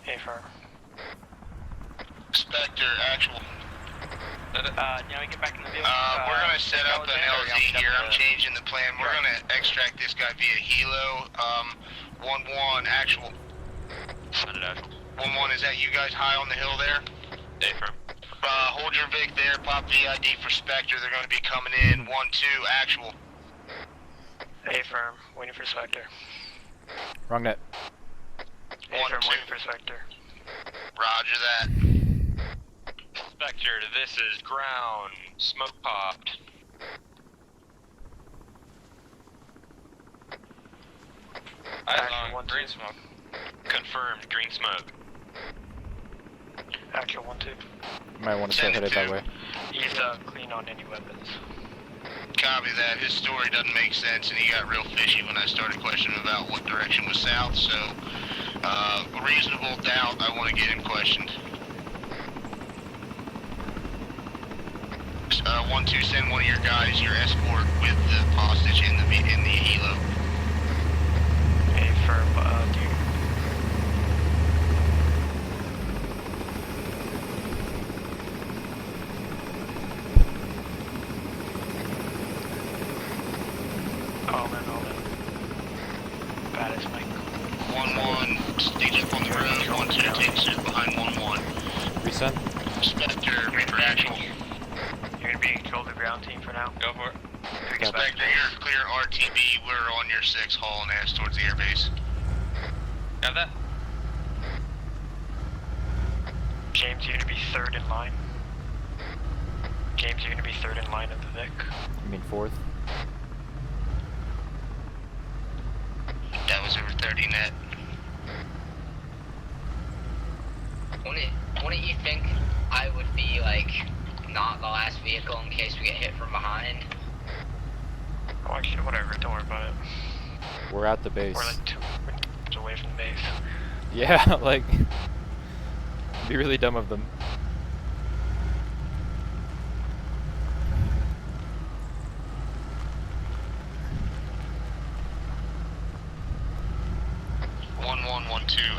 Hey, firm. Spectre, actual. Now we get back in the vehicle. We're going to set up an LZ here. I'm changing the plan. We're going to extract this guy via helo. 1-1, actual. Send it actual. 1-1, is that you guys high on the hill there? Hey, firm. Hold your Vic there. Pop VID for Spectre. They're going to be coming in. 1-2, actual. Hey, firm. Waiting for Spectre. Wrong net. Hey, firm. Waiting for Spectre. Roger that. Spectre, this is ground. Smoke popped. Eyes on. Green smoke. Confirmed. Green smoke. Actual 1-2. Might want to start headed that way. He's clean on any weapons. Copy that. His story doesn't make sense, and he got real fishy when I started questioning about what direction was south, so reasonable doubt I want to get him questioned. 1-2, send one of your guys, your escort, with the hostage in the helo. Hey, firm. Do you... All in. Baddhist, Mike. 1-1, stage up on the road. 1-2, take suit behind 1-1. Resend. Spectre, for actual. You're gonna be in control of the ground team for now. Go for it. Spectre, you're clear RTB. We're on your 6 hauling ass towards the airbase. Got that? James, you're gonna be third in line. James, you're gonna be third in line of the Vic. You mean fourth? That was over 30 net. Wouldn't you think I would be, like, not the last vehicle in case we get hit from behind? Oh, actually, whatever. Don't worry about it. We're at the base. We're like 2 minutes away from the base. Yeah, like... It'd be really dumb of them.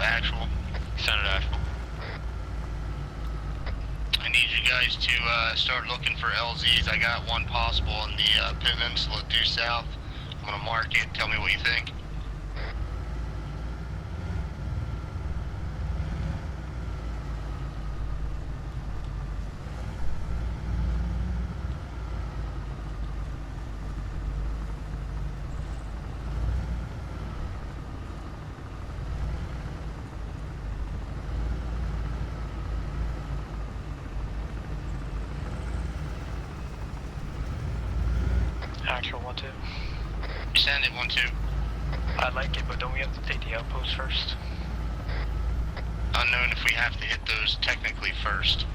Actual. Send it actual. I need you guys to start looking for LZs. I got one possible in the peninsula due south. I'm gonna mark it. Tell me what you think. Actual 1-2. Send it 1-2. I like it, but don't we have to take the outpost first? Unknown if we have to hit those technically first.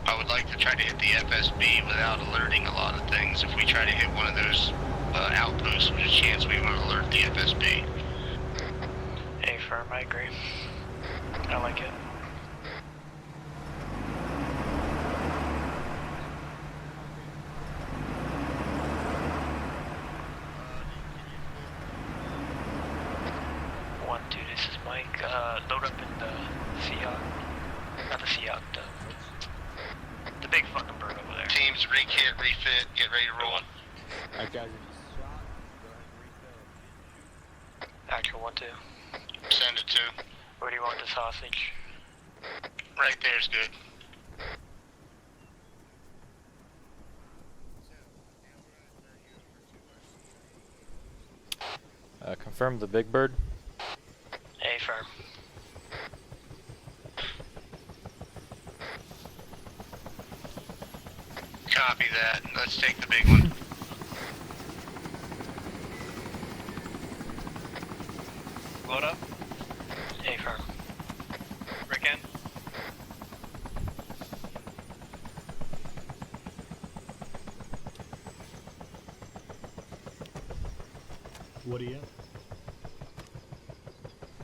I would like to try to hit the FSB without alerting a lot of things. If we try to hit one of those outposts, there's a chance we won't alert the FSB. A firm, I agree. I like it. This is Mike. Load up in the Seahawk. Not the Seahawk, the big fucking bird over there. Teams, re-kit, refit, get ready to roll. Alright guys, Actual 1-2. Send it to. Where do you want the sausage? Right there's good. Confirm the big bird. A firm. Copy that. Let's take the big one. Load up. A firm. Break in. What do you have?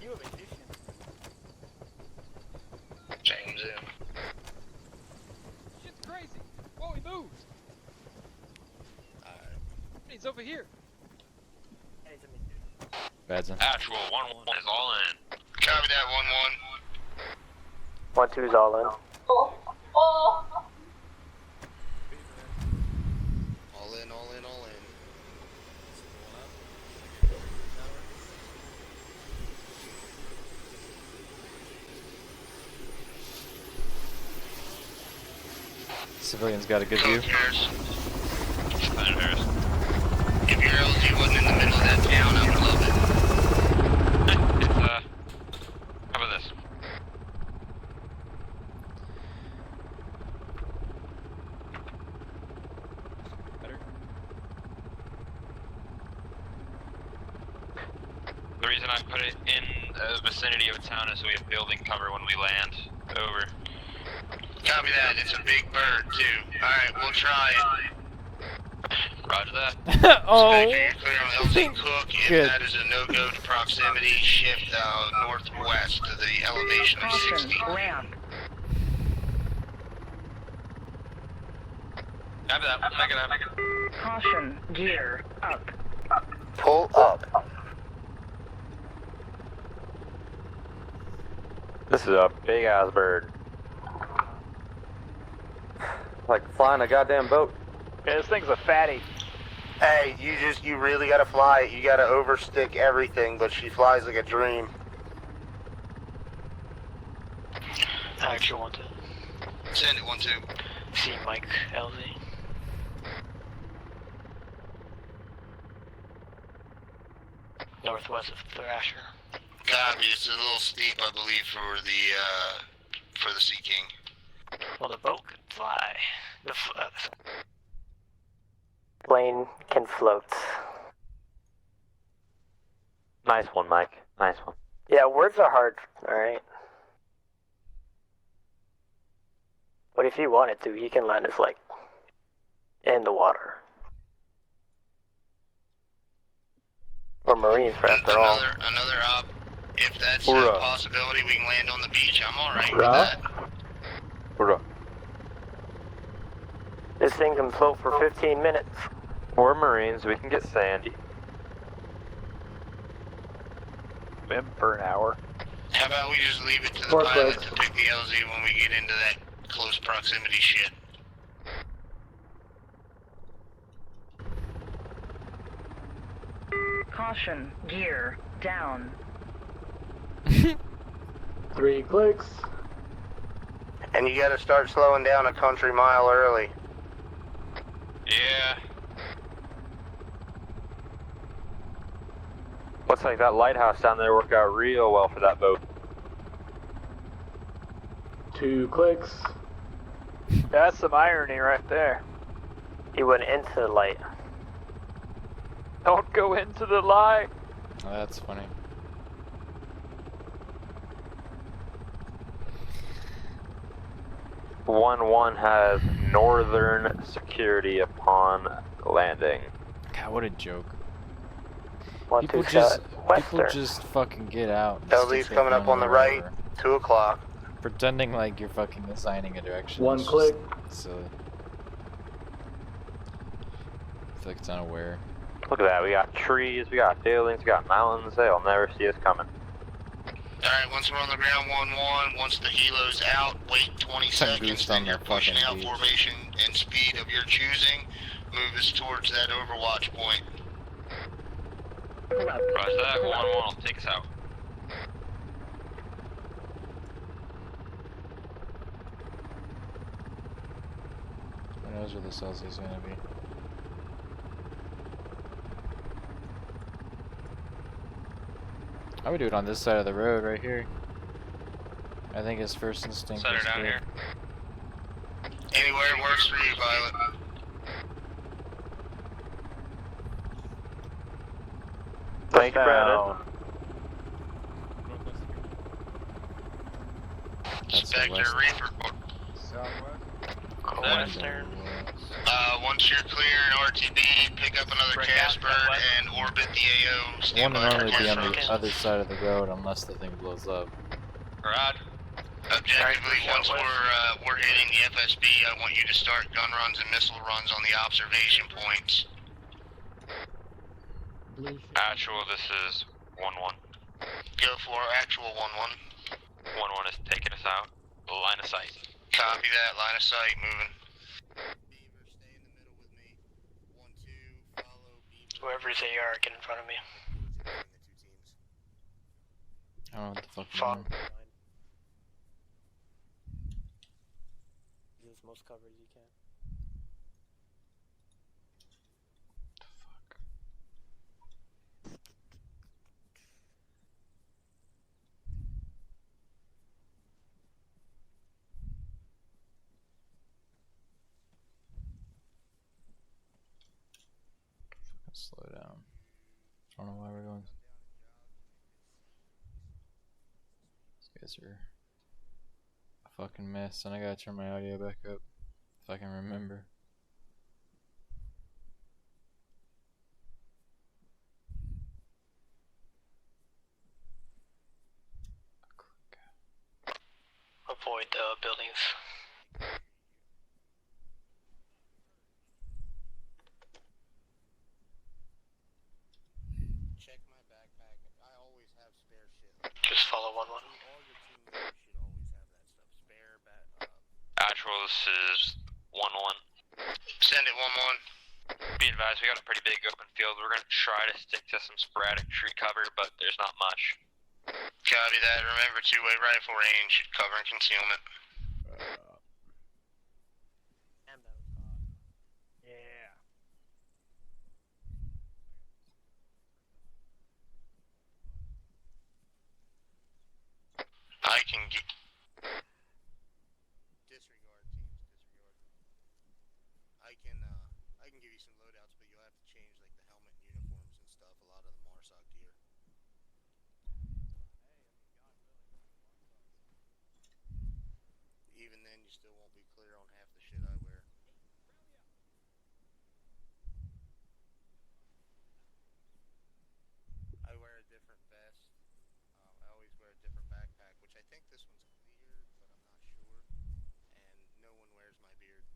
You have ignition. James in. Shit's crazy. Whoa, he moved. He's over here. Badson. Actual 1-1 is all in. Copy that 1-1. 1-2's all in. All in, all in, all in. Civilians got a good view. Harris. If your LG wasn't in the middle of that town, I would love it. It's, how about this? better. The reason I put it in the vicinity of a town is so we have building cover when we land. Over. Copy that. It's a big bird, too. Alright, we'll try it. Roger that. Oh. Spectre, you're clear on LZ Cook. If Good. that is a no-go to proximity, shift northwest to the elevation of 60. Ramp. Copy that. Make it happen. Caution. Gear up. Pull up. This is a big ass bird. Like flying a goddamn boat. Yeah, this thing's a fatty. Hey, you really gotta fly it. You gotta overstick everything, but she flies like a dream. Actual 1-2. Send it 1-2. See Mike, LZ. Northwest of Thrasher. Copy. It's a little steep, I believe, for the Sea King. Well, the boat can fly. The plane can float. Nice one, Mike. Nice one. Yeah, words are hard, alright? But if he wanted to, he can land us, like, in the water. Or Marines, for after all. Another op. If that's Hoorah. a possibility, we can land on the beach. I'm alright with that. Hoorah. This thing can float for 15 minutes. We're Marines, we can get sandy. Swim for an hour. How about we just leave it to the pilot to pick the LZ when we get into that close proximity shit? Caution. Gear down. 3 clicks. And you gotta start slowing down a country mile early. Yeah. Looks like that lighthouse down there worked out real well for that boat. 2 clicks. That's some irony right there. He went into the light. Don't go into the light. Oh, that's funny. One has northern security upon landing. God, what a joke. People just fucking get out. and LZ's stick coming their up gun on the right, wherever. 2 o'clock. Pretending like you're fucking assigning a direction. One is click. just silly. I feel like it's unaware. Look at that, we got trees, we got buildings, we got mountains, they'll never see us coming. Alright, once we're on the ground, 1-1. Once the helo's out, wait 20 Some seconds. boost Then on you're their pushing fucking out beach. formation and speed of your choosing. Move us towards that overwatch point. Roger that, 1-1, I'll take us out. Who knows where the cells is gonna be? I would do it on this side of the road right here. I think his first instinct Set her is down good. here. Anywhere works for you, Violet. Thank you, Brandon. That's the Spectre west. Reaper. Western. Once you're clear in RTB, pick up another Break out Casper that way. and orbit the AO. I Stand want to by for normally be on Casper. the other side of the road unless the thing blows up. Rod. Objectively, once we're hitting the FSB, I want you to start gun runs and missile runs on the observation points. Actual, this is 1-1. Go for actual 1-1. 1-1 is taking us out. Line of sight. Copy that. Line of sight. Moving. Whoever's AR, get in front of me. I don't know what the fuck. Fuck. Use as most cover as you can. Slow down. I don't know why we're going. These guys are a fucking mess, and I gotta turn my audio back up if I can remember. Avoid buildings. Check my backpack. I always have spare shit. Just follow 1-1. All your team members should always have that stuff. Spare Actual, this is 1-1. Send it 1-1. Be advised, we got a pretty big open field. We're gonna try to stick to some sporadic tree cover, but there's not much. Copy that. Remember, two-way rifle range, cover and concealment. Yeah. I can get... Disregard, teams. Disregard. I can give you some loadouts, but you'll have to change, like, the helmet and uniforms and stuff. A lot of the MARSOC gear. Even then, you still won't be clear on half the shit I wear. I wear a different vest. I always wear a different backpack, which I think this one's clear, but I'm not sure. And no one wears my beard.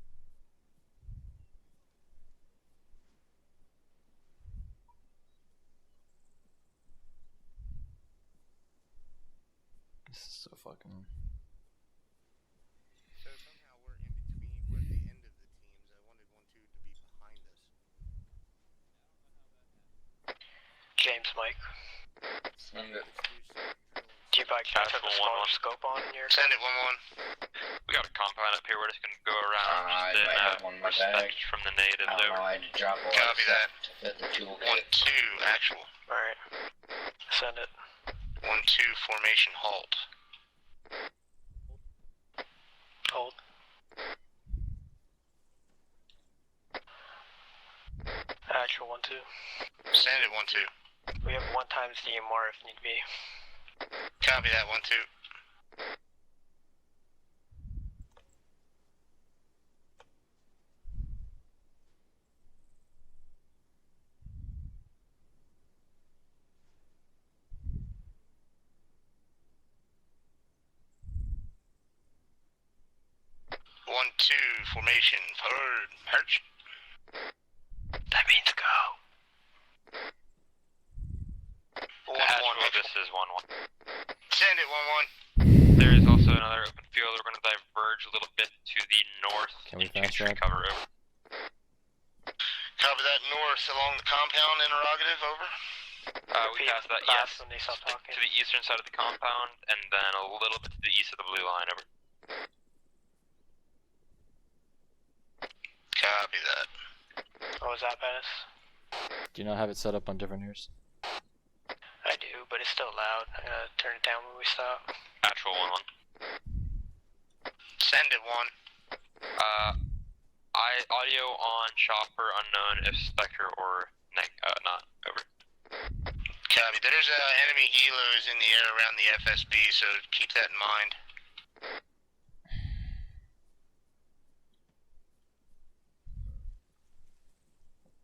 This is so fucking. So somehow we're in between. We're at the end of the teams. I wanted 1-2 to be behind us. James, Mike. Send it. Do you by chance have the smaller scope on your... Send it 1-1. We got a compound up here. We're just gonna go around and respect from the natives over. Copy that. 1-2 actual. Alright. Send it. 1-2 formation halt. Hold. 1-2. Send it 1-2. We have 1 times DMR if need be. Copy that 1-2. One, two, formation, heard, perch. That means go. 1-1, Actual, this is 1-1. Send it 1-1. There is also another open field. We're going to diverge a little bit to the north. Can we into fast tree track? cover, over. Copy that north along the compound, interrogative, over. We passed that, yes. When they stop talking. To the eastern side of the compound, and then a little bit to the east of the blue line, over. Copy that. What was that, Baddhist? Do you not have it set up on different ears? I do, but it's still loud. I gotta turn it down when we stop. Actual 1-1. Send it 1. Audio on chopper unknown if Spectre or not, over. Copy. There's enemy helos in the air around the FSB, so keep that in mind.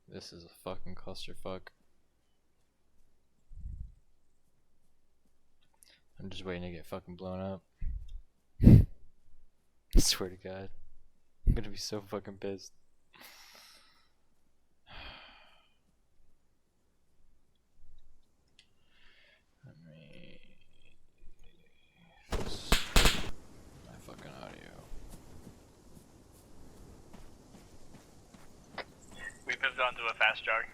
This is a fucking clusterfuck. I'm just waiting to get fucking blown up. I swear to God. I'm gonna be so fucking pissed. Let me fix my fucking audio. We moved on to a fast jog.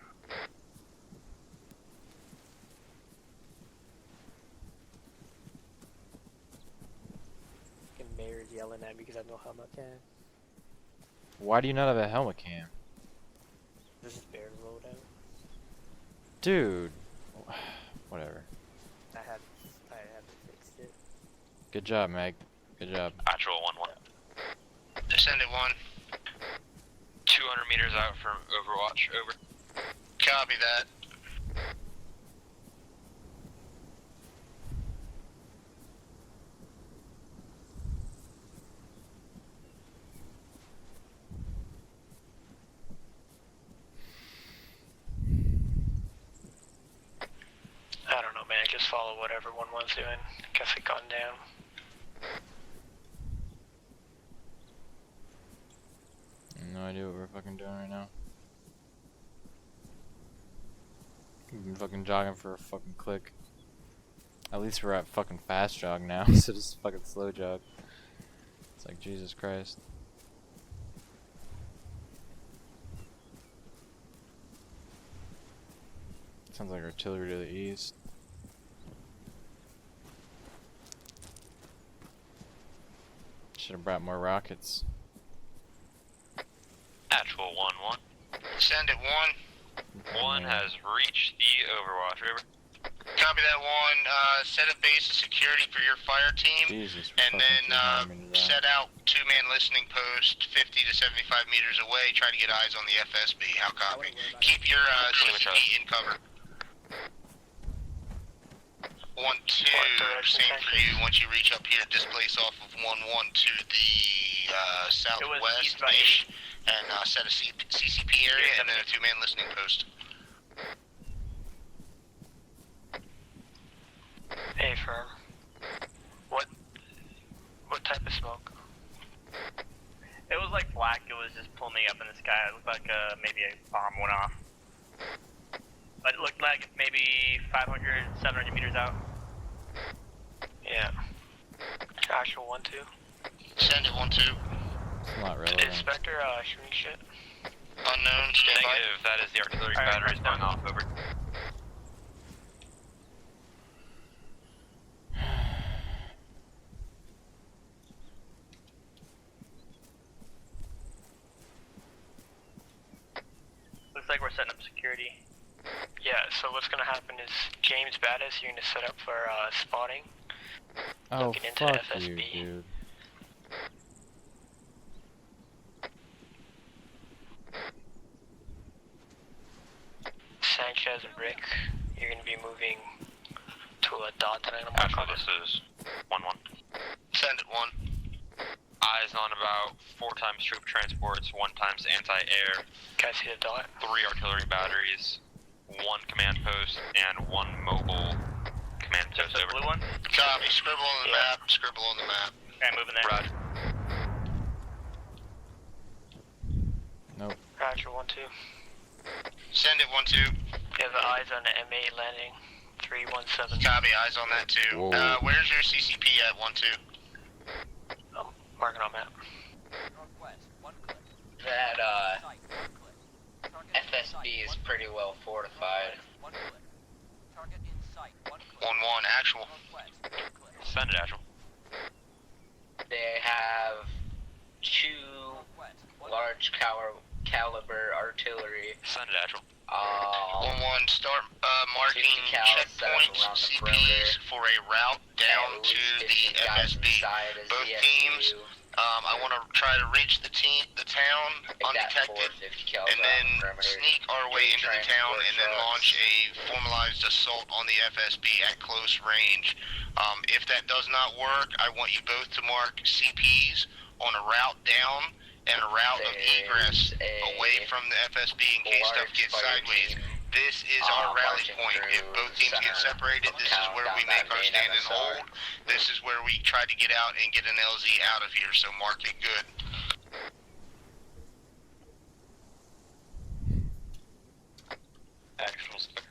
Fucking mayor's yelling at me because I know how much I can. Why do you not have a helmet cam? This is bare rolled out. Dude. Whatever. I had to fix it. Good job, Meg. Good job. Actual 1-1. Send it 1. 200 meters out from Overwatch, over. Copy that. I don't know, man. Just follow whatever 1-1's doing. Guess it gone down. No idea what we're fucking doing right now. We've been fucking jogging for a fucking click. At least we're at fucking fast jog now, so just fucking slow jog. It's like Jesus Christ. Sounds like artillery to the east. Should have brought more rockets. Actual 1-1. Send it 1. 1 has reached the Overwatch, over. Copy that 1. Set a base of security for your fire team. Jesus, and then set out 2-man listening post 50 to 75 meters away. Try to get eyes on the FSB. How copy? Keep your CCP in cover. 1-2. Same for you. Once you reach up here, displace off of 1-1 to the southwest-ish and set a CCP area and then a 2-man listening post. Hey, firm. What type of smoke? It was like black, it was just pulling me up in the sky. It looked like maybe a bomb went off. But it looked like maybe 500, 700 meters out. Yeah. Actual 1-2. Send it 1-2. It's not relevant. Is Spectre shooting shit? Unknown, stand by. Negative, that is the artillery battery going off, over. Looks like we're setting up security. Yeah, so what's gonna happen is James Baddhist, you're gonna set up for spotting. Oh, Looking into fuck FSB. you, dude. I'm gonna mark Actual, on it. this is 1-1. Send it 1. Eyes on about 4 times troop transports, 1 times anti-air, Guys, see the dot? 3 artillery batteries, 1 command post, and 1 mobile command post The over. blue one? Copy. Scribble on the map. Scribble on the map. Okay, moving there. Roger. Nope. Roger, 1-2. Send it 1-2. You have eyes on the M8 landing. 317. Copy. Eyes on that too. Whoa. Where's your CCP at 1-2? Oh, marking on map. That, FSB is pretty well fortified. 1-1. Actual. Send it, Actual. They have 2 large caliber artillery. Send it, Actual. 1-1. Start marking 50 cal set checkpoints, around the CPs perimeter. for a route down At to least the 15 guys FSB. inside as Both ZSU. teams. I want to try to reach the town Like that undetected, 450 cal and around then the perimeter. sneak our way into the town, and then trucks. launch a formalized assault on the FSB at close range. If that does not work, I want you both to mark CPs on a route down and a route of egress away from the FSB in case stuff gets sideways. This is our rally point. If both teams get separated, this is where we make our stand and hold. This is where we try to get out and get an LZ out of here, so mark it good. Actual Spectre.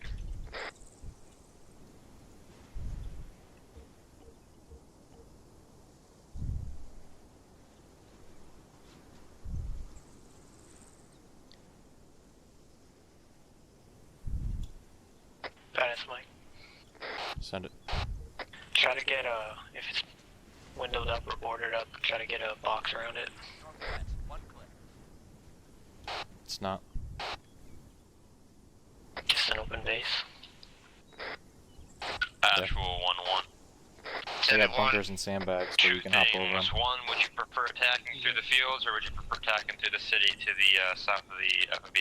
Baddhist, Mike. Send it. Try to get if it's windowed up or boarded up, try to get a box around it. It's not. Just an open base. Actual 1-1. They got bunkers and sandbags, but you Two can hop over them. things. 1, would you prefer attacking through the fields, or would you prefer attacking through the city to the south of the FOB?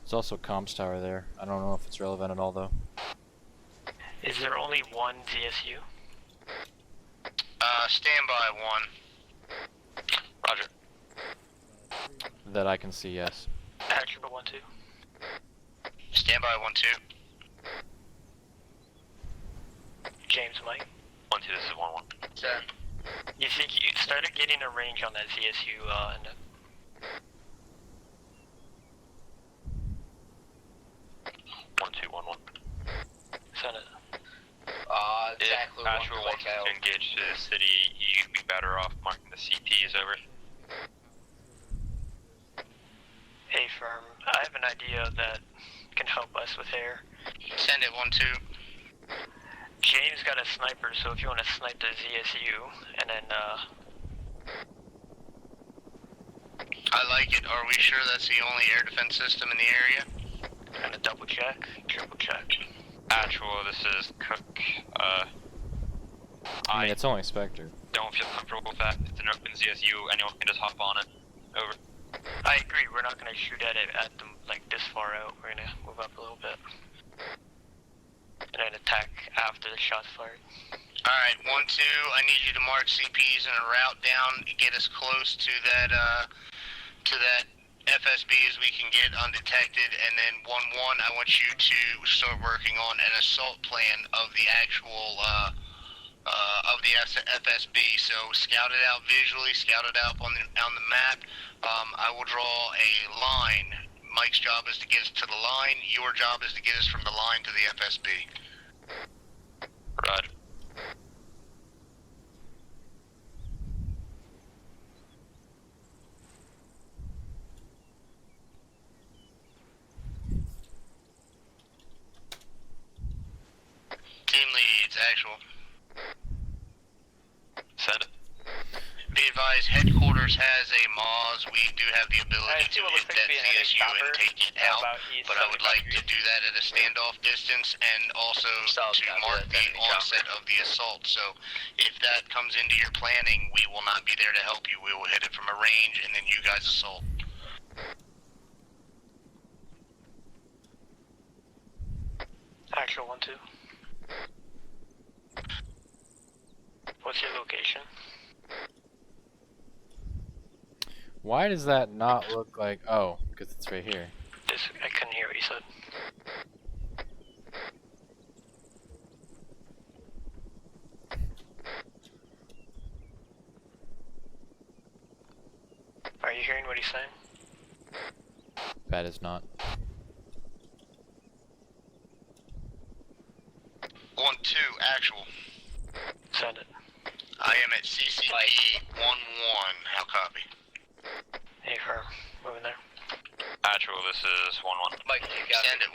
There's also a comms tower there. I don't know if it's relevant at all, though. Is there only one ZSU? Stand by 1. Roger. That I can see, yes. Actual 1-2. Stand by 1-2. James, Mike. 1-2, this is 1-1. Sir. You think you started getting a range on that ZSU and 1-2-1-1. Senate. Exactly if Actual wants to engage to the city, you'd be better off marking the CPs over. Hey, firm. I have an idea that can help us with air. Send it 1-2. James got a sniper, so if you want to snipe the ZSU, and then, I like it. Are we sure that's the only air defense system in the area? kind of double check, triple check. Actual, this is Cook. I mean, it's only Spectre. Don't feel comfortable with that. It's an open ZSU, anyone can just hop on it. Over. I agree, we're not going to shoot at it at them, like, this far out. We're going to move up a little bit. And then attack after the shots fired. Alright, 1-2, I need you to mark CPs in a route down, get us close to that FSB as we can get undetected, and then 1-1, I want you to start working on an assault plan of the actual, of the FSB. So scout it out visually, scout it out on the map. I will draw a line. Mike's job is to get us to the line, your job is to get us from the line to the FSB. Right. Team leads, actual. Send it. Be advised, headquarters has a Moz. We do have the ability to hit that CSU and take it out, but I would like to do that at a standoff distance and also to mark the onset of the assault. So if that comes into your planning, we will not be there to help you. We will hit it from a range and then you guys assault. Actual 1-2. What's your location? Why does that not look like... Oh, because it's right here. I couldn't hear what you said. Are you hearing what he's saying? That is not. 1-2, actual. Send it. I am at CCP 1-1. How copy? Hey, firm. Moving there. Actual, this is 1-1. Mike, you got Send it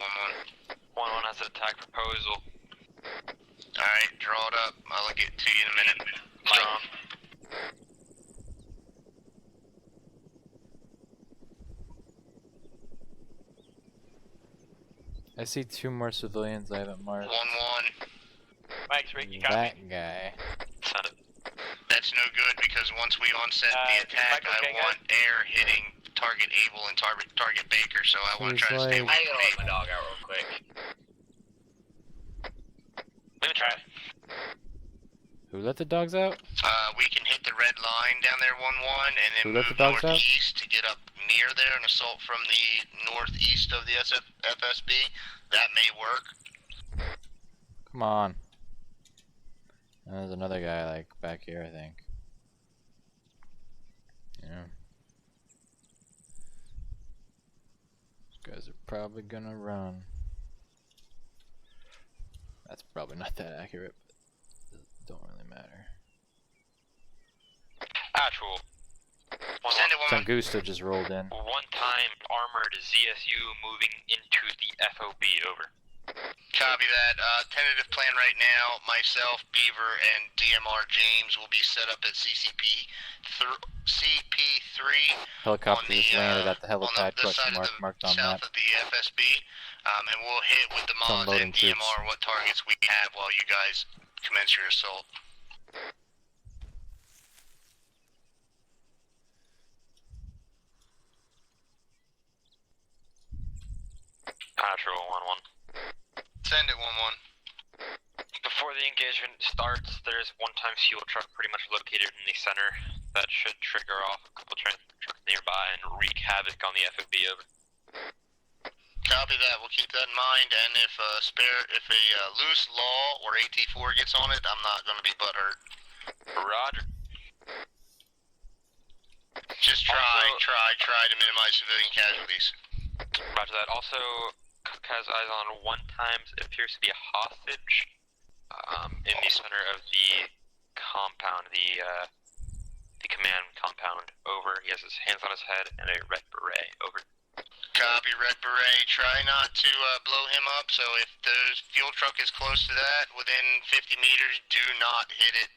1-1. 1-1 has an attack proposal. Alright, draw it up. I'll get to you in a minute. Drawn. I see 2 more civilians I haven't marked. 1-1. Mike's Rick, you copy? That guy. Send it. That's no good because once we onset the attack, Michael, I want air hitting target Able and target Baker, so I want to try to stay He's away I gotta let from my Able. dog out real quick. Let me try. Who let the dogs out? We can hit the red line down there 1-1 and then Who let move the dogs out? northeast to get up near there and assault from the northeast of the FSB. That may work. Come on. And there's another guy like back here, I think. Yeah. These guys are probably gonna run. That's probably not that accurate, but it don't really matter. Actual. Send it 1-1. Sangusta just rolled in. One-time armored ZSU moving into the FOB, over. Copy that. Tentative plan right now, myself, Beaver, and DMR James will be set up at CP3 Helicopter on the, just landed at the on helipad this question side mark of the marked on south map. of the FSB, and we'll hit with the Some mods loading and troops. DMR what targets we have while you guys commence your assault. Actual 1-1. Send it 1-1. Before the engagement starts, there's one-time fuel truck pretty much located in the center that should trigger off a couple transport trucks nearby and wreak havoc on the FOB, over. Copy that. We'll keep that in mind, and if a loose law or AT4 gets on it, I'm not going to be butthurt. Roger. Just try to minimize civilian casualties. Roger that. Also, Cook has eyes on one-times. It appears to be a hostage in the center of the compound, the command compound, over. He has his hands on his head and a red beret, over. Copy, Red Beret. Try not to blow him up, so if the fuel truck is close to that, within 50 meters, do not hit it.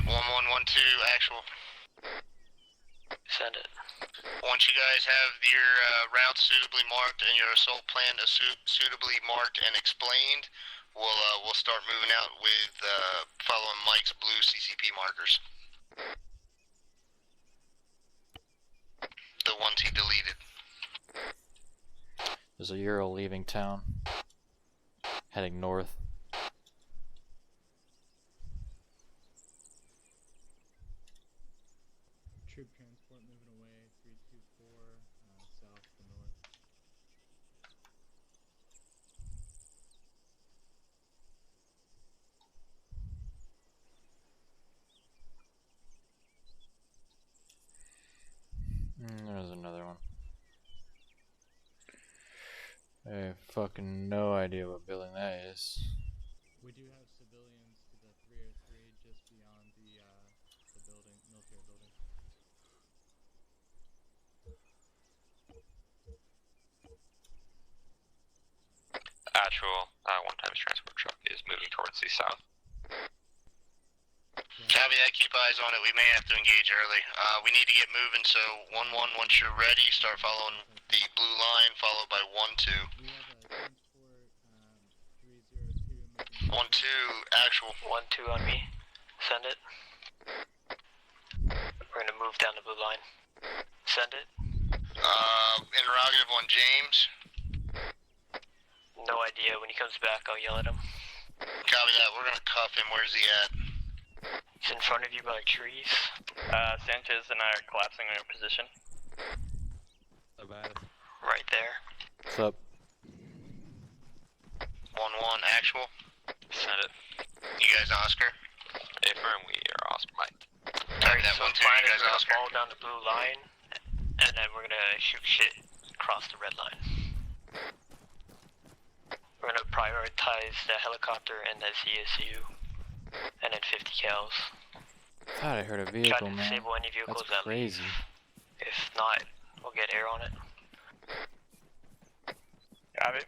One, 1-2, actual. Send it. Once you guys have your route suitably marked and your assault plan suitably marked and explained, we'll start moving out with following Mike's blue CCP markers. The ones he deleted. There's a Euro leaving town, heading north. Troop transport moving away, 324, south to north. There's another one. I have fucking no idea what building that is. We do have civilians to the 303 just beyond the building, military building. Actual, one-times transport truck is moving towards the south. Copy that, keep eyes on it. We may have to engage early. We need to get moving, so 1-1, once you're ready, start following the blue line, followed by 1-2. We have a transport 302 moving. 1-2, actual. 1-2 on me. Send it. We're gonna move down the blue line. Send it. Interrogative on James. No idea. When he comes back, I'll yell at him. Copy that. We're gonna cuff him. Where's he at? He's in front of you by trees. Sanchez and I are collapsing in our position. So bad. Right there. What's up? 1-1 actual. Send it. You guys Oscar? Affirm, we are Oscar Mike. Copy that. So 1-2. plan You is guys gonna Oscar? fall down the blue line, and then we're gonna shoot shit across the red line. We're gonna prioritize the helicopter and the ZSU, and then 50 cals. I thought I heard a Try vehicle, to man. disable any vehicles That's that leave. crazy. If not, we'll get air on it. Copy.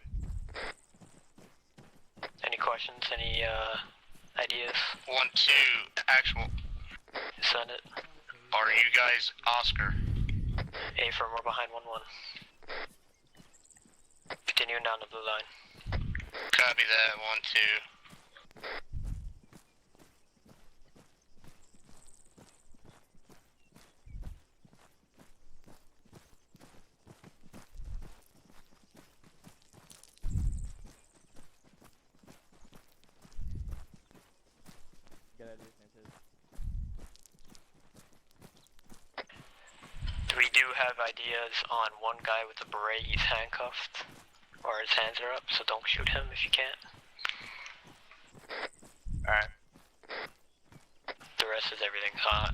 Any questions? Any ideas? 1-2 actual. Send it. Are you guys Oscar? A firm, we're behind 1-1. Continuing down the blue line. Copy that. 1-2. Good idea, Sanchez. We do have ideas on one guy with a beret. He's handcuffed, or his hands are up, so don't shoot him if you can't. Alright. The rest is everything hot.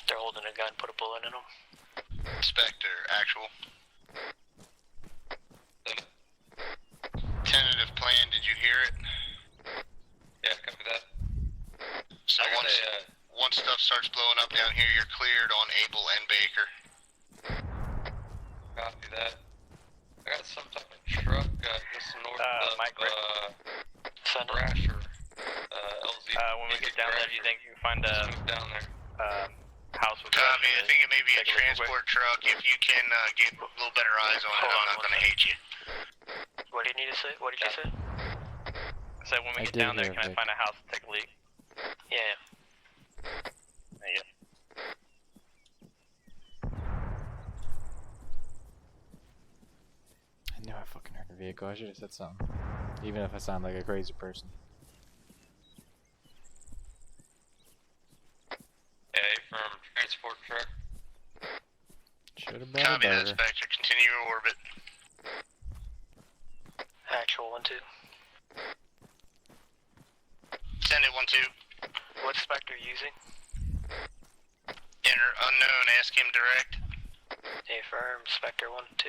They're holding a gun, put a bullet in them. Spectre actual. Tentative plan. Did you hear it? Yeah, copy that. So once stuff starts blowing up down here, you're cleared on Abel and Baker. Copy that. I got some type of truck just north of Mike, Send it. Brasher. LZ. When we get down there, do you think you can find a down there? house with Copy. I think it may be a transport truck. If you can get a little better eyes on it, I'm not going to hate you. What do you need to say? What did you say? So when we I get did down there, hear can I Vic. find a house to take a leak? Yeah. There you go. I knew I fucking heard a vehicle. I should have said something. Even if I sound like a crazy person. Yeah, from transport truck. Should have been Copy that, better. Spectre. Continue your orbit. Actual 1-2. Send it 1-2. What Spectre using? Enter unknown. Ask him direct. A firm, Spectre 1-2.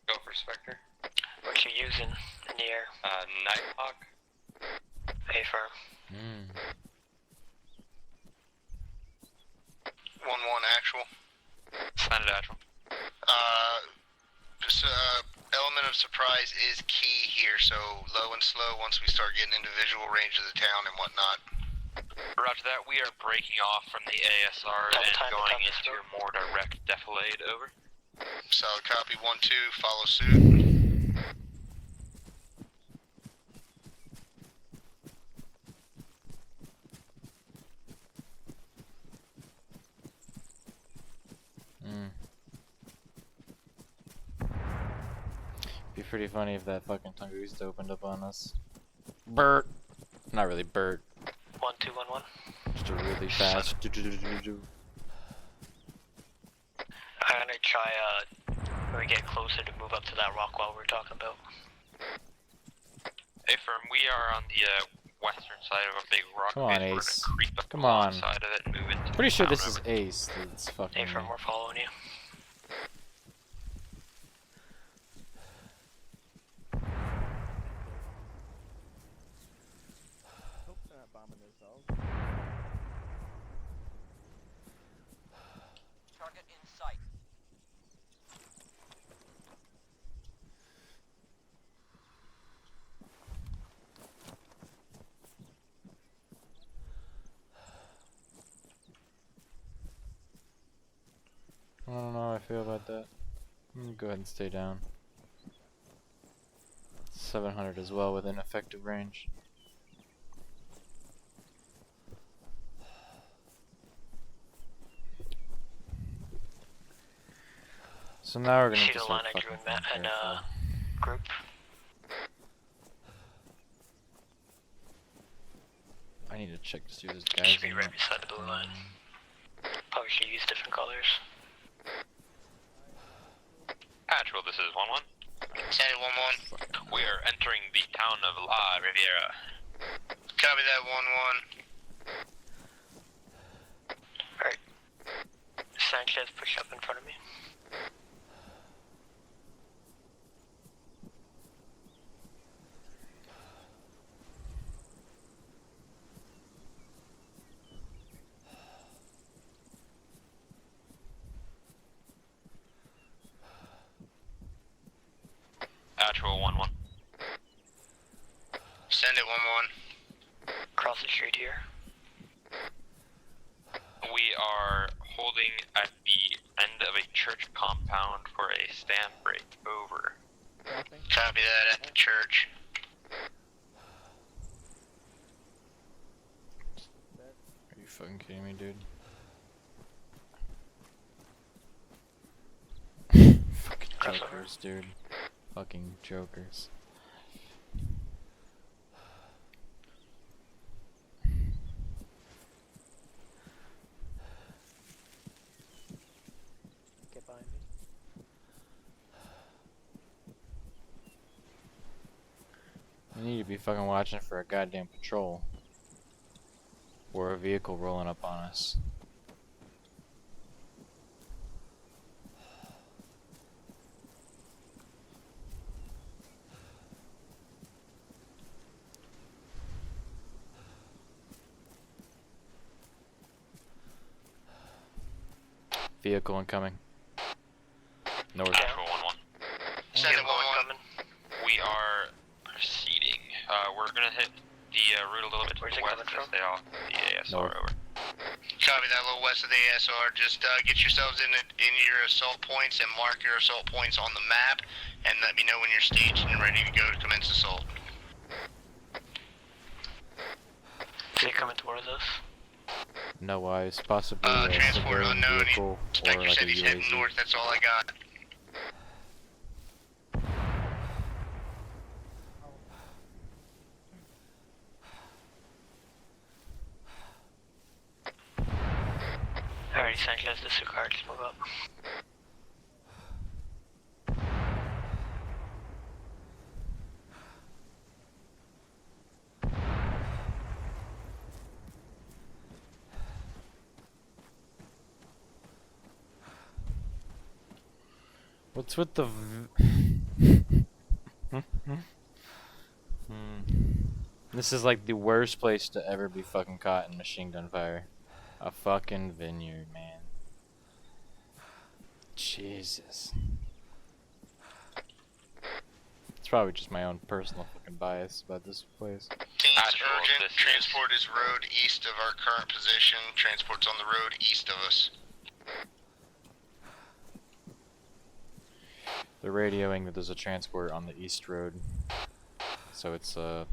Go for Spectre. What you using in the air? Nighthawk. A firm. 1-1 actual. Send it actual. This element of surprise is key here, so low and slow once we start getting into visual range of the town and whatnot. Roger that. We are breaking off from the ASR and going into your more direct defilade. Over. Solid copy. 1-2. Follow suit. Be pretty funny if that fucking Tunguska opened up on us. Bert! Not really Bert. 1-2-1-1. Just a really fast. I'm gonna try when we get closer to move up to that rock wall we were talking about. Hey, firm. We are on the western side of a big rock. Come on, face. We're Ace. gonna creep up Come on. side of it and move into Pretty sure town this is over. Ace that's fucking. A firm, we're following you. Hope they're not bombing themselves. Target in sight. I don't know how I feel about that. I'm gonna go ahead and stay down. 700 as well within effective range. So now we're gonna See just the line start I drew fucking in careful. group? I need to check to see if this guy's Should be in right it. beside the blue line. Probably should use different colors. Patrol, this is 1-1. Sandy 1-1. We are entering the town of La Riviera. Copy that 1-1. Alright. Sanchez, push up in front of me. Patrol 1-1. Send it 1-1. Cross the street here. We are holding at the end of a church compound for a stand break. Over. Copy that at the church. Are you fucking kidding me, dude? Fucking jokers, dude. Fucking jokers. Get behind me. You need to be fucking watching for a goddamn patrol. Or a vehicle rolling up on us. Vehicle incoming. North. Patrol 1-1. Send it 1-1. We are proceeding. We're gonna hit the route a little bit to the west to stay off the ASR. North. Over. Copy that, a little west of the ASR. Just get yourselves in your assault points and mark your assault points on the map, and let me know when you're staged and ready to go to commence assault. Is he coming towards us? No wise. Possibly a Transport civilian unknown. vehicle or Inspector like a said he's heading UAV. north. That's all I got. Alright, Sanchez, disregard, just move up. What's with the This is like the worst place to ever be fucking caught in machine gun fire. A fucking vineyard, man. Jesus. It's probably just my own personal fucking bias about this place. Teams urgent. Transport is road east of our current position. Transport's on the road east of us. They're radioing that there's a transport on the east road. So it's All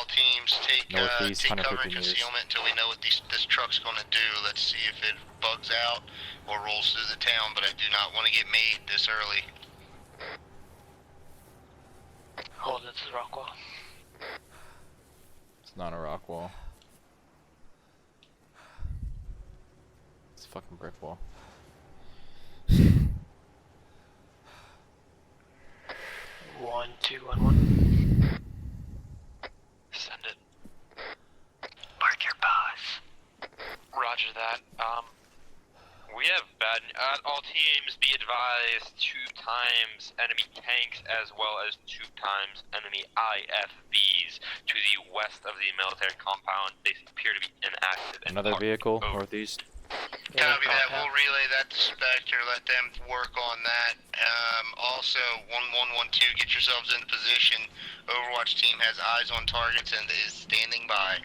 teams take northeast, take 150 cover and meters. concealment until we know what this truck's gonna do. Let's see if it bugs out or rolls through the town, but I do not want to get made this early. Hold, this is Rockwell. It's not a rock wall. It's a fucking brick wall. 1211. Send it. Mark your pass. Roger that. We have bad. All teams be advised 2 times enemy tanks as well as 2 times enemy IFVs to the west of the military compound. They appear to be inactive. and Another parked. vehicle Over. northeast. Copy that. We'll relay that to Spectre. Let them work on that. Also, 1112, get yourselves into position. Overwatch team has eyes on targets and is standing by.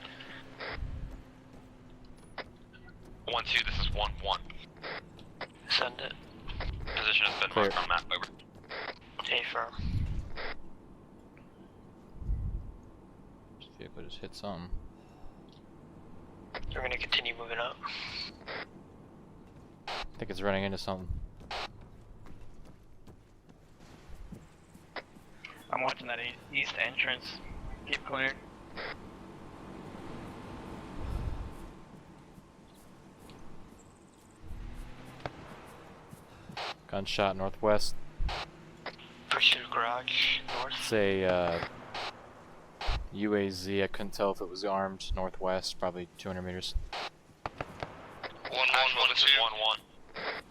1-2. This is 1-1. Send it. Position has been Clear. marked on map. Over. A firm. This vehicle just hit something. We're gonna continue moving up. I think it's running into something. I'm watching that east entrance. Keep clear. Gunshot northwest. Push to the garage, north. Say UAZ. I couldn't tell if it was armed. Northwest, probably 200 meters. 1-1, this is 1-1.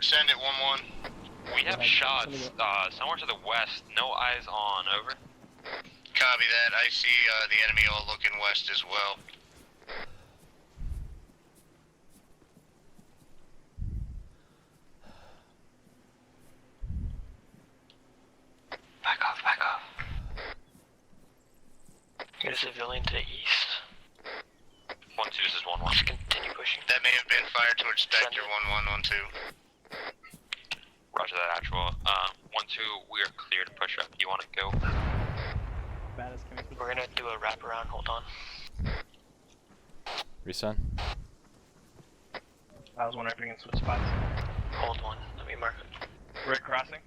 Send it 1-1. We have shots somewhere to the west. No eyes on. Over. Copy that. I see the enemy all looking west as well. Back off, back off. Get a civilian to the east. 1-2, this is 1-1. Just continue pushing. That may have been fired towards Spectre 1-1-1-2. Roger that, actual. 1-2, we are clear to push up. You want to go? Baddhist, can we We're gonna do a wraparound, hold on. Resun. I was wondering if we can switch spots. Hold one, let me mark it. Rick crossing.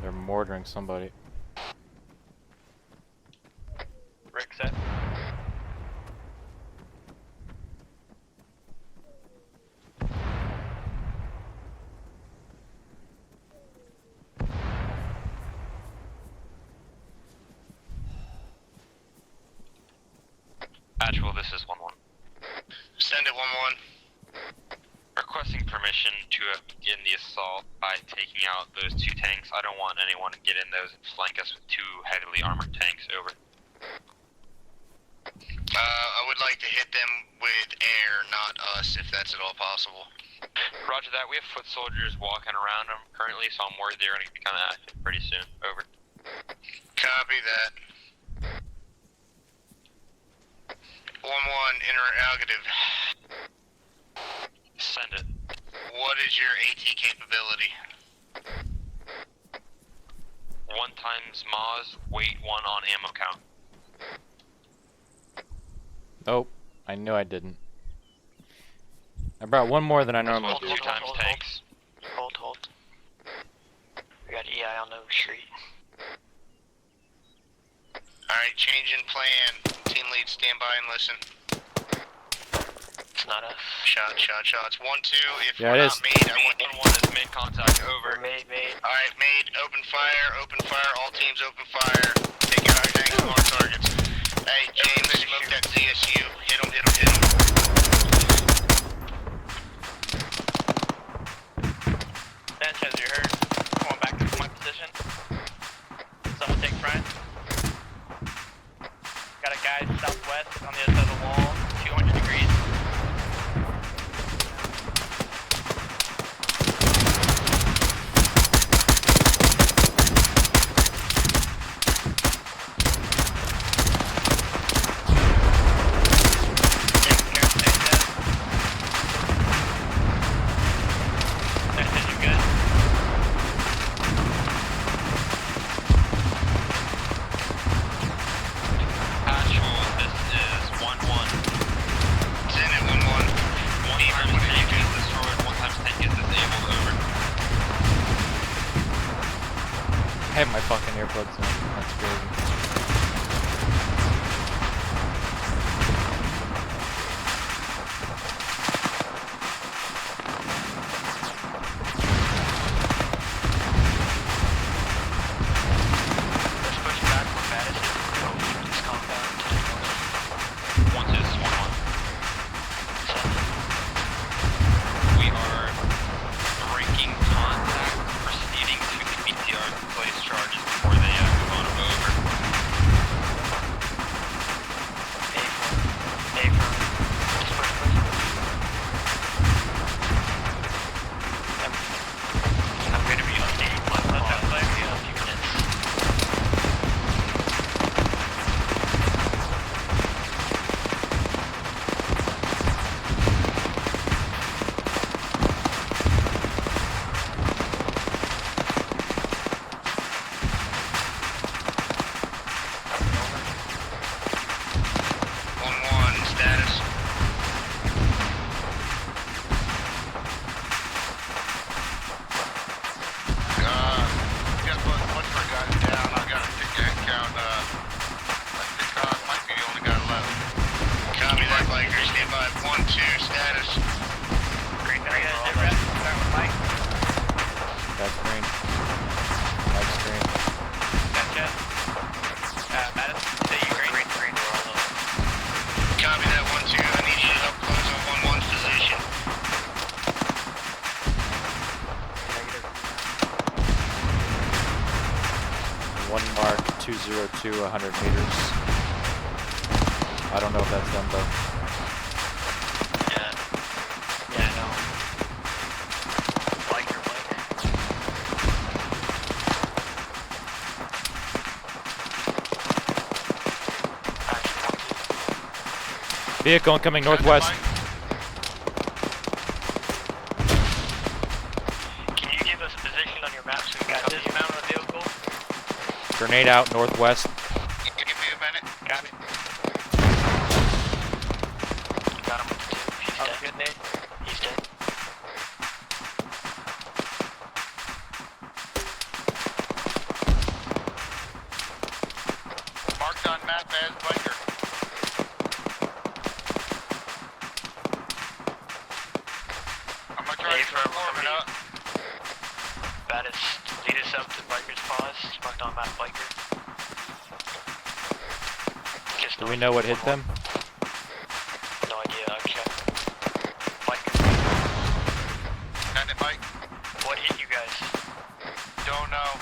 They're mortaring somebody. Rick set. Actual, this is 1-1. Send it 1-1. Requesting permission to begin the assault by taking out those 2 tanks. I don't want anyone to get in those and flank us with 2 heavily armored tanks. Over. I would like to hit them with air, not us, if that's at all possible. Roger that. We have foot soldiers walking around them currently, so I'm worried they're going to become active pretty soon. Over. Copy that. 1-1, interrogative. Send it. What is your AT capability? 1 times Maz, weight 1 on ammo count. Oh, I knew I didn't. I brought one more than I normally do. 2 times tanks. Hold. We got EI on the street. Alright, change in plan. Team lead, stand by and listen. It's not us. Shots. 1-2, if Yeah, we're it not is. made, I want 1-1 has made contact. Over. Made. Alright, made, open fire, all teams open fire. Take out our tanks and mark targets. Hey, James, smoke that ZSU. Hit him. Sanchez, you heard? Going back to my position. Someone take front. Got a guy southwest on the other side of the wall, 200 degrees. Sanchez, you good? Actual, this is 1-1. Send it 1-1. 1 times tank is destroyed, 1 times tank is disabled. Over. I have my fucking earbuds in. That's crazy. Let's push back where Baddhist is. Go from this compound to the north. 1-2, this is 1-1. We are breaking contact, proceeding to the BTR to place charges before they move on over. Baddhist. Green, start with Mike. That's green. That's green. Gotcha. Baddhist, say you green. Green, we're all over. Copy that 1-2. I need you up close on 1-1's position. One mark, 202, 100 meters. I don't know if that's them though. Yeah, I know. Like your Vehicle incoming northwest. Can you give us a position on your map so we can dismount on the vehicle? Grenade out northwest. Give me a minute. Copy. Got him. He's dead. Good, Nate. He's dead. Marked on map as biker. I'm gonna try to perform it up. Baddhist, lead us up to Biker's Paws. Marked on map Biker. Do we know what hit them? No idea, I'll check. Biker. Got it, Mike. What hit you guys? Don't know.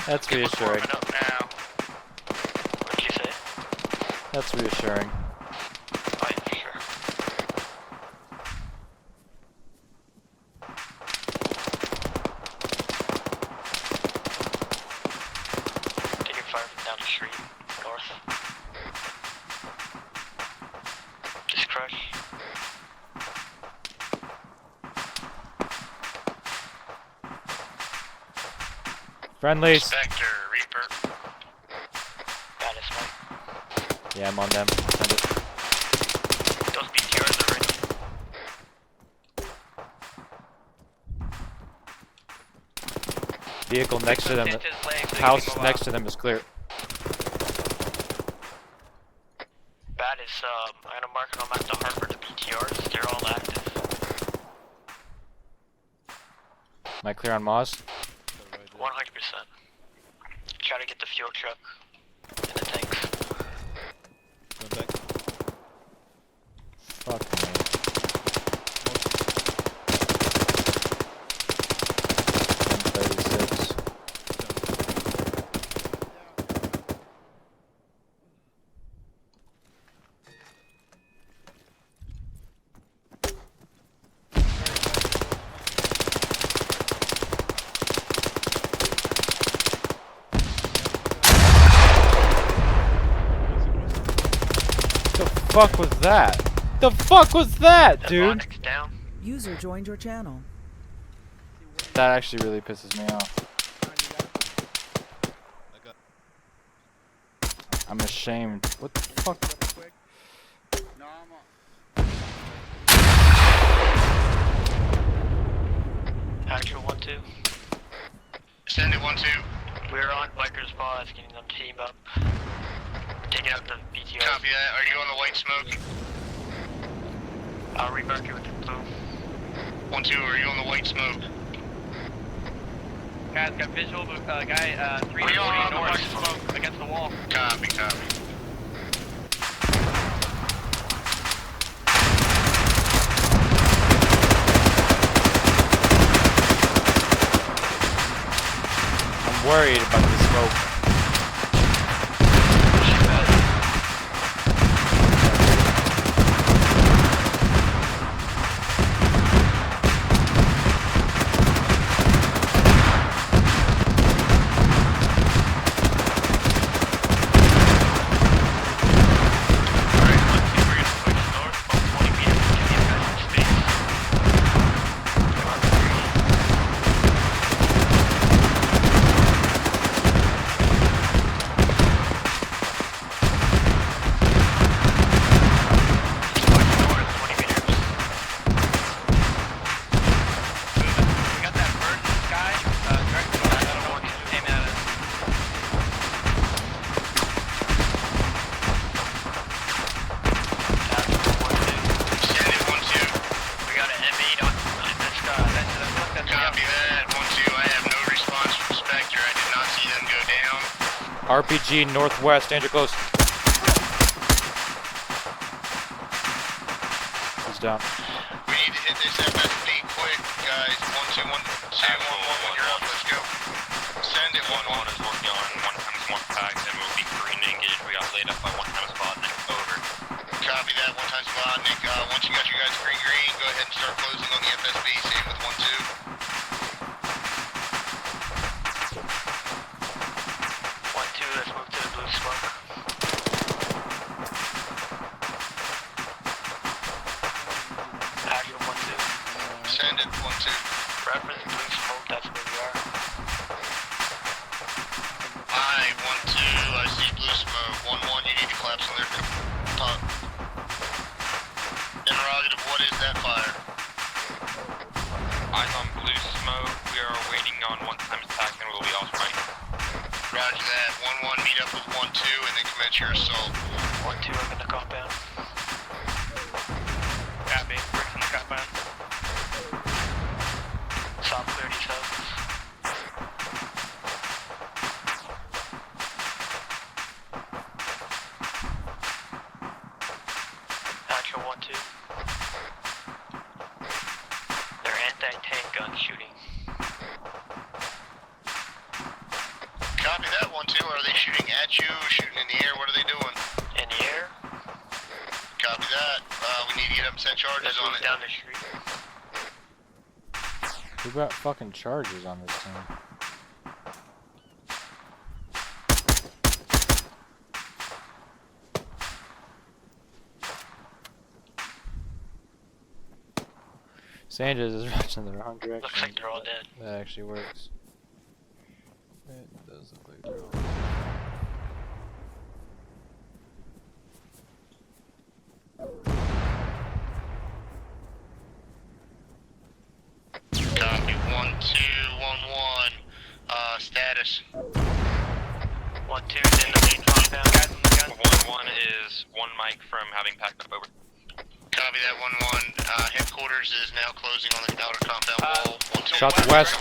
That's reassuring. Up now. What'd you say? That's reassuring. Oh yeah, sure. Taking fire from down the street, north. Just crush. Friendlies. Spectre, Reaper. Baddhist, Mike. Yeah, I'm on them. Send it. Those BTRs are ready. Vehicle next to them. House next to them is clear. Baddhist, I'm gonna mark it on map to Harvard, the BTRs, they're all active. Am I clear on Moz? 100%. Try to get the fuel truck and the tanks. Fuck me. 136. The fuck was that? The fuck was that, dude? User joined your channel. That actually really pisses me off. I'm ashamed. What the fuck? Actual 1-2. Send it 1-2. We're on Biker's Paws, getting them team up. Taking out the BTR. Copy that. Are you on the white smoke? I'll remark it with the blue. 1-2, are you on the white smoke? Guys, got visual of guy 340 We are on the north white smoke. against the wall. Copy, copy. I'm worried about the smoke. RPG northwest, danger close. He's down. We need to hit this FSB quick, guys. 1-2-1-2-1-1 when you're up, let's go. Send it. 1-1 is working on 1x1 tags and we'll be green engaged. We got laid up by 1x Vodnik. Over. Copy that, 1x Vodnik. Once you got your guys green, go ahead and start closing on the FSB. Same with 1-2. 1-2, let's move to the blue smoke. Actual 1-2. Send it, 1-2. Reference blue smoke, that's where we are. Aye, 1-2, I see blue smoke. 1-1, you need to collapse on their top. Interrogative, what is that fire? Eyes on blue smoke. We are waiting on 1x attack and we'll be off right. Roger that. 1-1, meet up with 1-2 and then commence your assault. 1-2, I'm in the compound. Copy. Bricks in the compound. Soft 37. Actual 1-2. They're anti-tank gun shooting. Copy that, 1-2. Are they shooting at you, shooting in the air? What are they doing? In the air? Copy that. We need to get up and set charges Let's on move it. down the street. Who got fucking charges on this team? Sanchez is rushing the wrong direction. Looks like they're all dead. That actually works. It does look like they're all Copy, 1-2-1-1. Status. 1-2's in the main compound. Guys on the gun. 1-1 is one mic from having packed up. Over. Copy that, 1-1. Headquarters is now closing on the outer compound wall. 1-2. Shots west.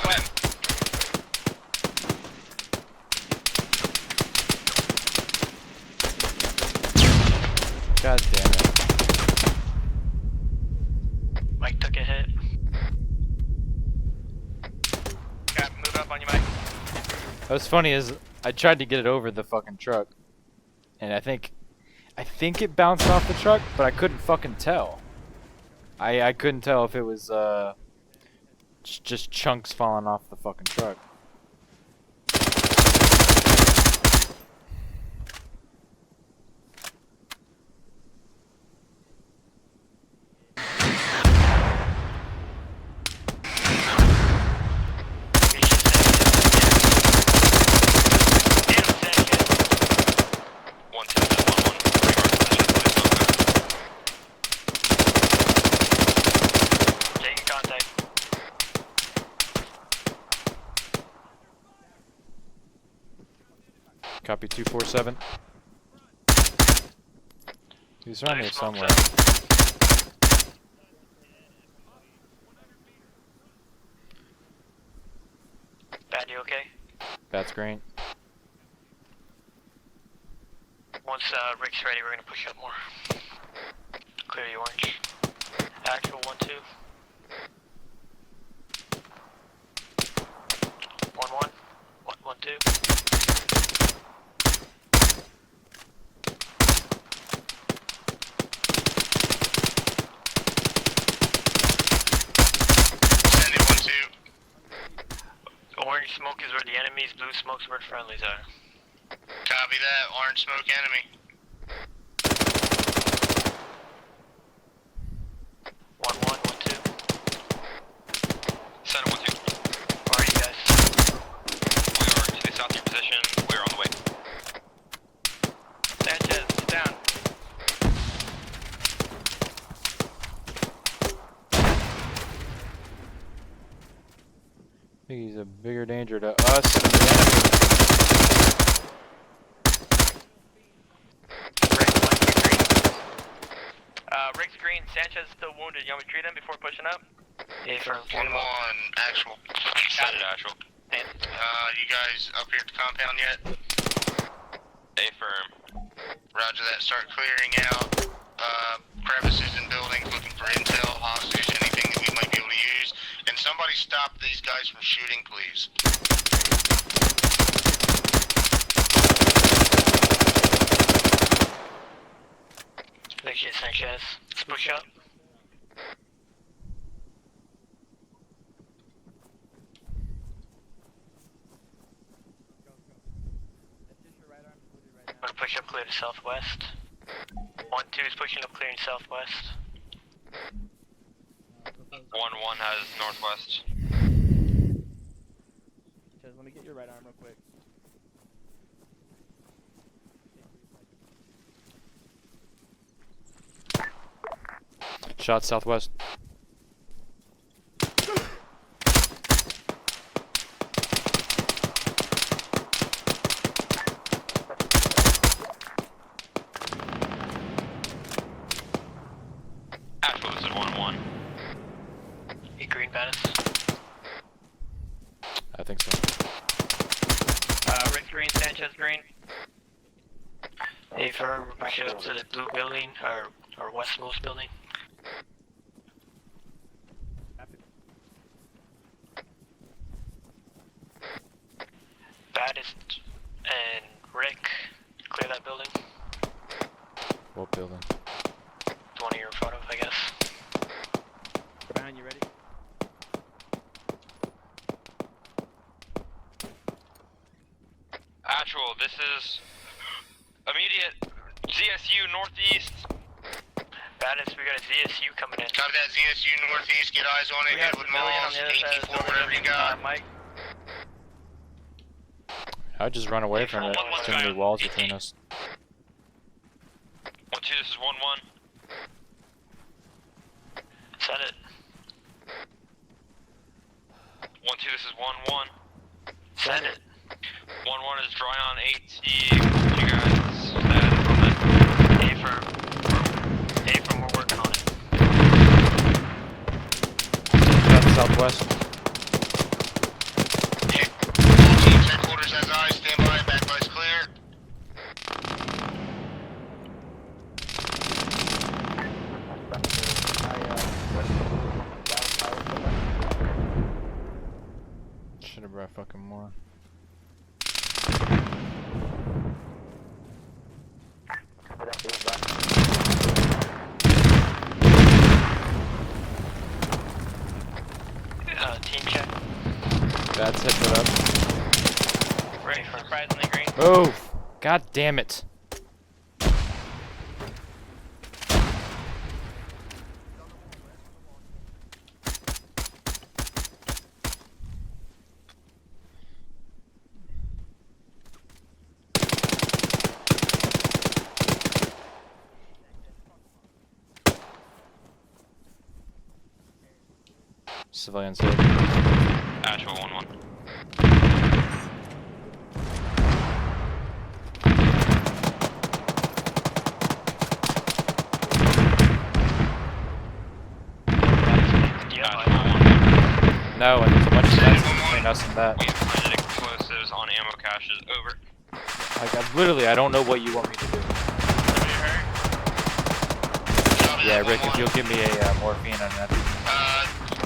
God damn it. Mike took a hit. Cap, move up on you, Mike. What's funny is I tried to get it over the fucking truck, and I think it bounced off the truck, but I couldn't fucking tell. I couldn't tell if it was just chunks falling off the fucking truck. Copy 247. He's around here somewhere. Bad, you okay? That's green. Once Rick's ready, we're gonna push up more. Clear you orange. Actual 1-2. 1-1. 1-2. Orange smoke is where the enemies, blue smoke's where the friendlies are. Copy that. Orange smoke enemy. 1-1, 1-2. Center 1-2. Where are you guys? We are to the south of your position. We're on the way. Sanchez, down. I think he's a bigger danger to us than the enemy. Rick's green. Sanchez still wounded. You want me to treat him before pushing up? Yeah, from 1-1. Actual. Got it, actual. You guys up here at the compound yet? Affirm. Roger that. Start clearing out crevices in buildings, looking for intel, hostage, anything that we might be able to use. And somebody stop these guys from shooting, please. Thank you, Sanchez. Let's push up. I'm gonna push up clear to southwest. 1-2 is pushing up clearing southwest. 1-1 has northwest. Let me get your right arm real quick. Shot southwest. Actual, this is 1-1. You green, Baddhist? I think so. Rick green, Sanchez green. Affirm, push up to the blue building, or westmost building. Baddhist and Rick, clear that building. What building? The one you're in front of, I guess. Brown, you ready? Actual, this is immediate ZSU northeast. Baddhist, we got a ZSU coming in. Copy that. ZSU northeast. Get eyes on it. Hit with Moss, 18-4, whatever you got. Mike. I'd just run away from it. Too many walls between us. 1-2, this is 1-1. Send it. 1-2, this is 1-1. Send it. 1-1 is drawing on AT. You guys stand from it. Affirm. Affirm, we're working on it. Shot southwest. All teams, headquarters has eyes. Stand by. Back bus clear. Should have brought fucking more. Team check. Bad set put up. Ready for surprisingly green. Move! God damn it. Civilians hit. Actual 1-1. No, and there's a bunch of fences between us and that. We have planted explosives on ammo caches. Over. Literally, I don't know what you want me to do. Yeah, Rick, if you'll give me a morphine on that.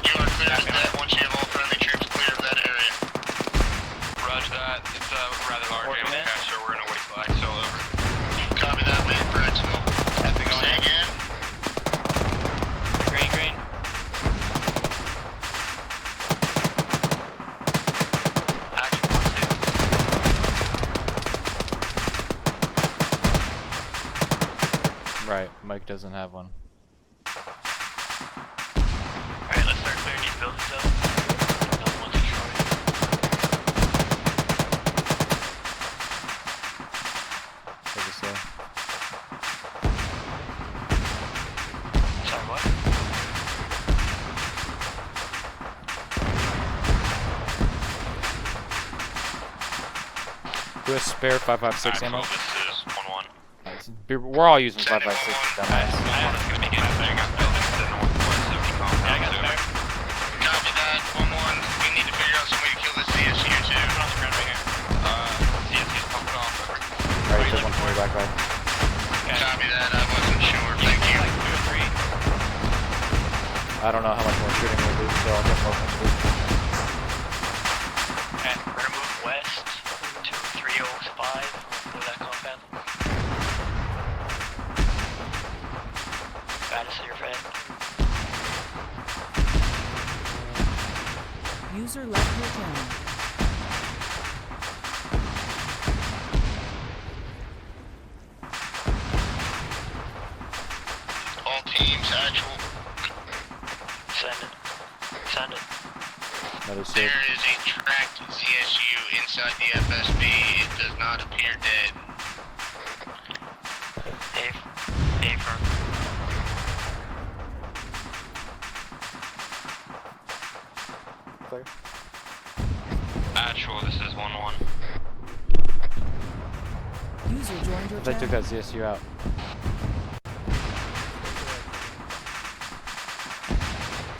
You are clear as that once you have all friendly troops clear of that area. Roger that. It's a rather large ammo cache, so we're gonna wait till XO over. Copy that. Waiting for XO. Say again. Green, green. Right, Mike doesn't have one. Alright, let's start clearing these buildings up. Another one's destroyed. What do you say? Sorry, what? Do a spare 5.56 ammo? This is 1-1. We're all using 5.56, dumbass. Copy that. 1-1. We need to figure out some way to kill this CSU too. CSU's pumping off. Alright, I don't know how much more shooting we'll do, so I'll get more from you. And we're gonna move west to 305 through that compound. Baddhist, your friend. User left your channel. All teams, actual. Send it. Send it. Another save. There is a tracked ZSU inside the FSB. It does not appear dead. A firm. Clear. Actual, this is 1-1. User joined your They took channel. that ZSU out.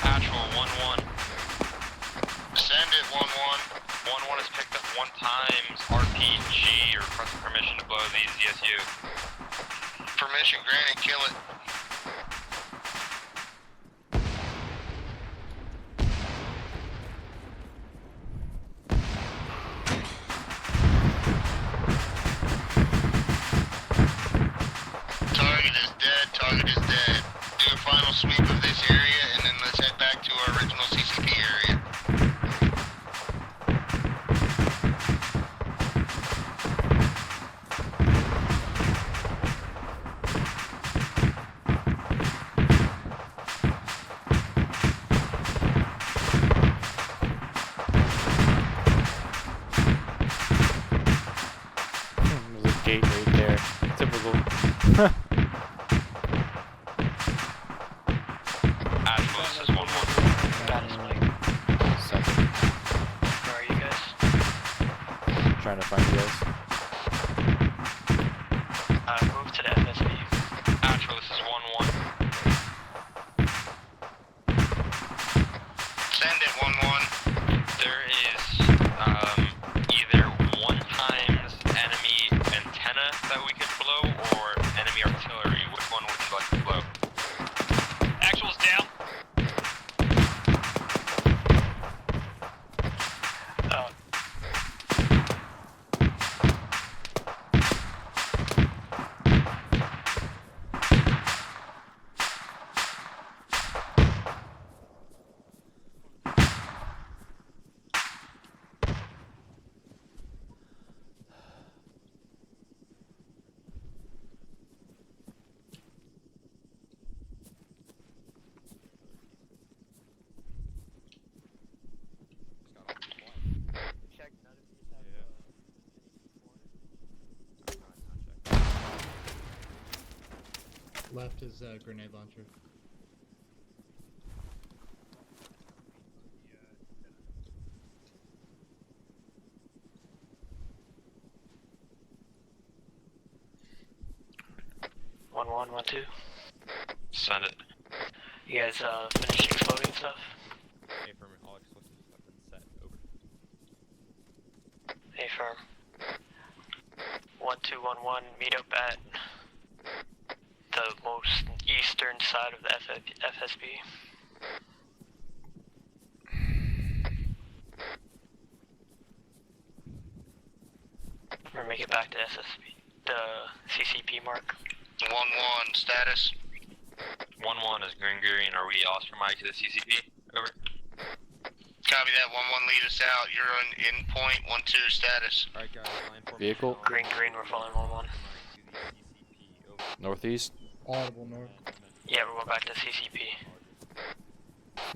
Actual, 1-1. Send it 1-1. 1-1 has picked up 1 times RPG, requesting permission to blow the ZSU. Permission granted, kill it. Target is dead, target is dead. Do a final sweep of this area and then let's head back to our original CCP area. There's a gate right there. Typical. Actual, this is 1-1. Baddhist, Mike. Second. Where are you guys? Trying to find you guys. Move to the FSB. Actual, this is 1-1. Send it 1-1. There is either 1 times enemy antenna that we could blow, or enemy artillery. Which one would you like to blow? Actual's down. Left is grenade launcher. One, 2. Send it. You guys finished exploding stuff? Affirm, all explosives have been set. Over. A firm. 1211, meet up at the most eastern side of the FSB. Or make it back to SSB, the CCP mark. 1-1, status. 1-1 is Green. Are we Oscar Mike to the CCP? Over. Copy that, 1-1, lead us out. You're in point, 1-2, status. Alright guys, line formation. Vehicle. Green, we're following 1-1. Northeast? Audible north. Yeah, we're going back to CCP.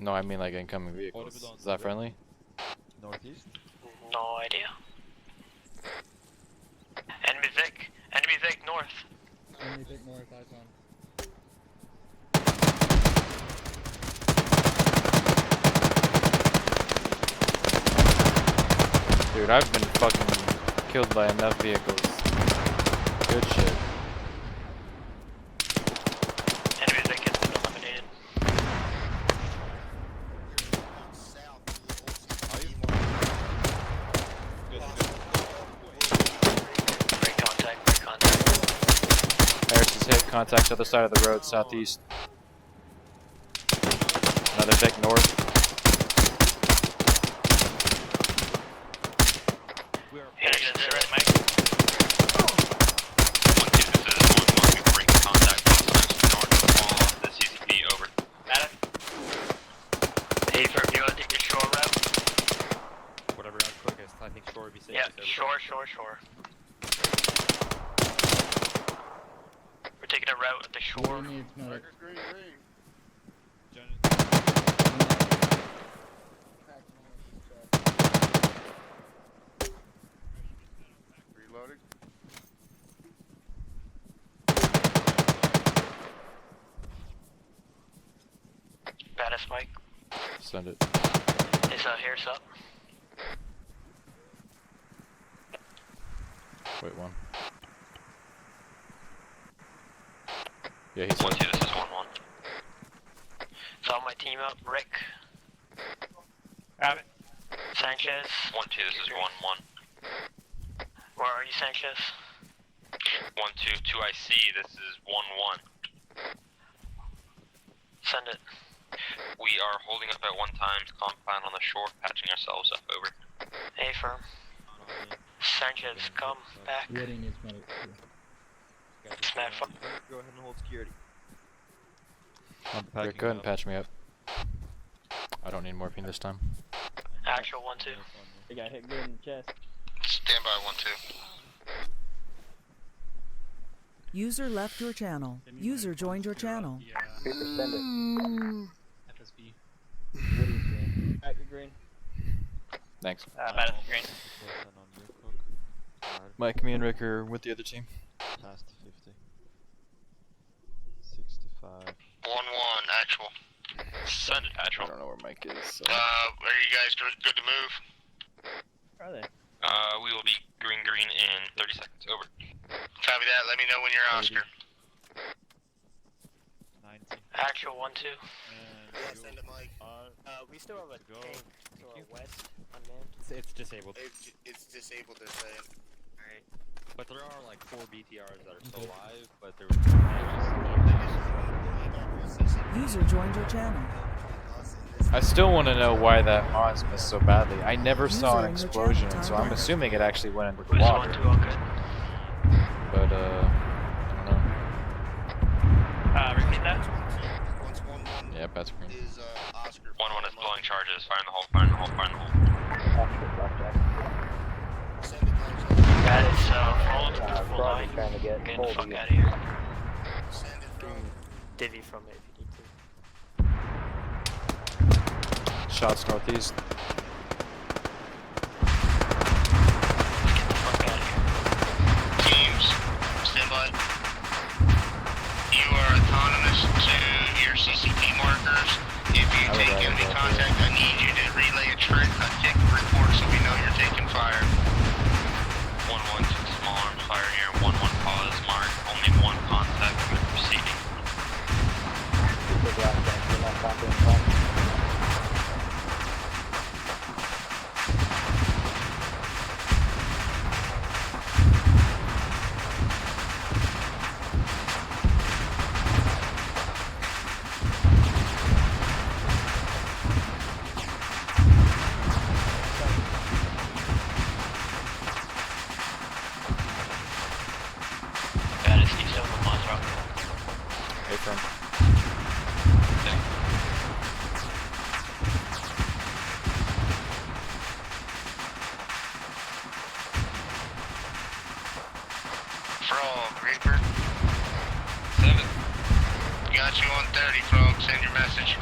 No, I mean like incoming vehicles. Is that friendly? Northeast? No idea. Enemy Vic, north. Enemy Vic north, eyes on. Dude, I've been fucking killed by enough vehicles. Good shit. Enemy Vic has been eliminated. Break contact. Harris is hit. Contact other side of the road, southeast. Another deck north. We are Here, you gonna do it, Mike? 1-2, this is 1-1. We break contact north of the CCP, over. Got it. Hey, for you wanna take your shore route? whatever route quickest. I think shore would be safe. Yeah, shore. We're taking a route at the shore. Needs medic. Reloading. Baddhist, Mike. Send it. Here's up. Wait, one. Yeah, he's 1-2, this is 1-1. Saw my team up. Rick. Got it. Sanchez. 1-2, this is 1-1. Where are you, Sanchez? 1-2, 2IC, this is 1-1. Send it. We are holding up at 1 times, compound on the shore, patching ourselves up, over. A firm. Sanchez, come back. Woody needs medic. Snap. Go ahead and hold security. Rick, go ahead and patch me up. I don't need morphine this time. Actual 1-2. They got hit good in the chest. Stand by 1-2. User left your channel. User joined your channel. FSB. Woody's green. Back to green. Thanks. Baddhist green. Mike, me and Rick are with the other team. Past 50. 65. 1-1, actual. Send it, I actual. don't know where Mike is. So. Are you guys good to move? Are they? We will be green in 30 seconds, over. Copy that, let me know when you're Oscar. 90. Actual 1-2. Yeah, send it, Mike. We still have a tank to our west unmanned. It's disabled. It's disabled, they're saying. Alright. But there are like 4 BTRs that are still alive, but there User joined your channel. I still want to know why that Moz missed so badly. I never saw an User in your explosion, channel, so I'm time assuming it actually went into the Who's water. 1-2, all good? But, I don't know. Repeat that. Once 1-1 Yeah, that's green. is Oscar. 1-1 is blowing charges, fire in the hole, fire in the hole, fire in the hole. Send it, Mike. Got it, so follow the full line. Trying to get Get the fuck Colby. out of here. Send it from. Divvy from it if you need to. Shots northeast. Get the fuck out of here. Teams, stand by. You are autonomous to your CCP markers. If you take enemy contact, I need you to relay a tick report so we know you're taking fire. 1-1, small arms fire here, 1-1 pause, mark, only 1 contact with proceeding. Baddhist, he's over Monroe. Hey, friend. Frog, Reaper. 7. Got you on 30, Frog. Send your message.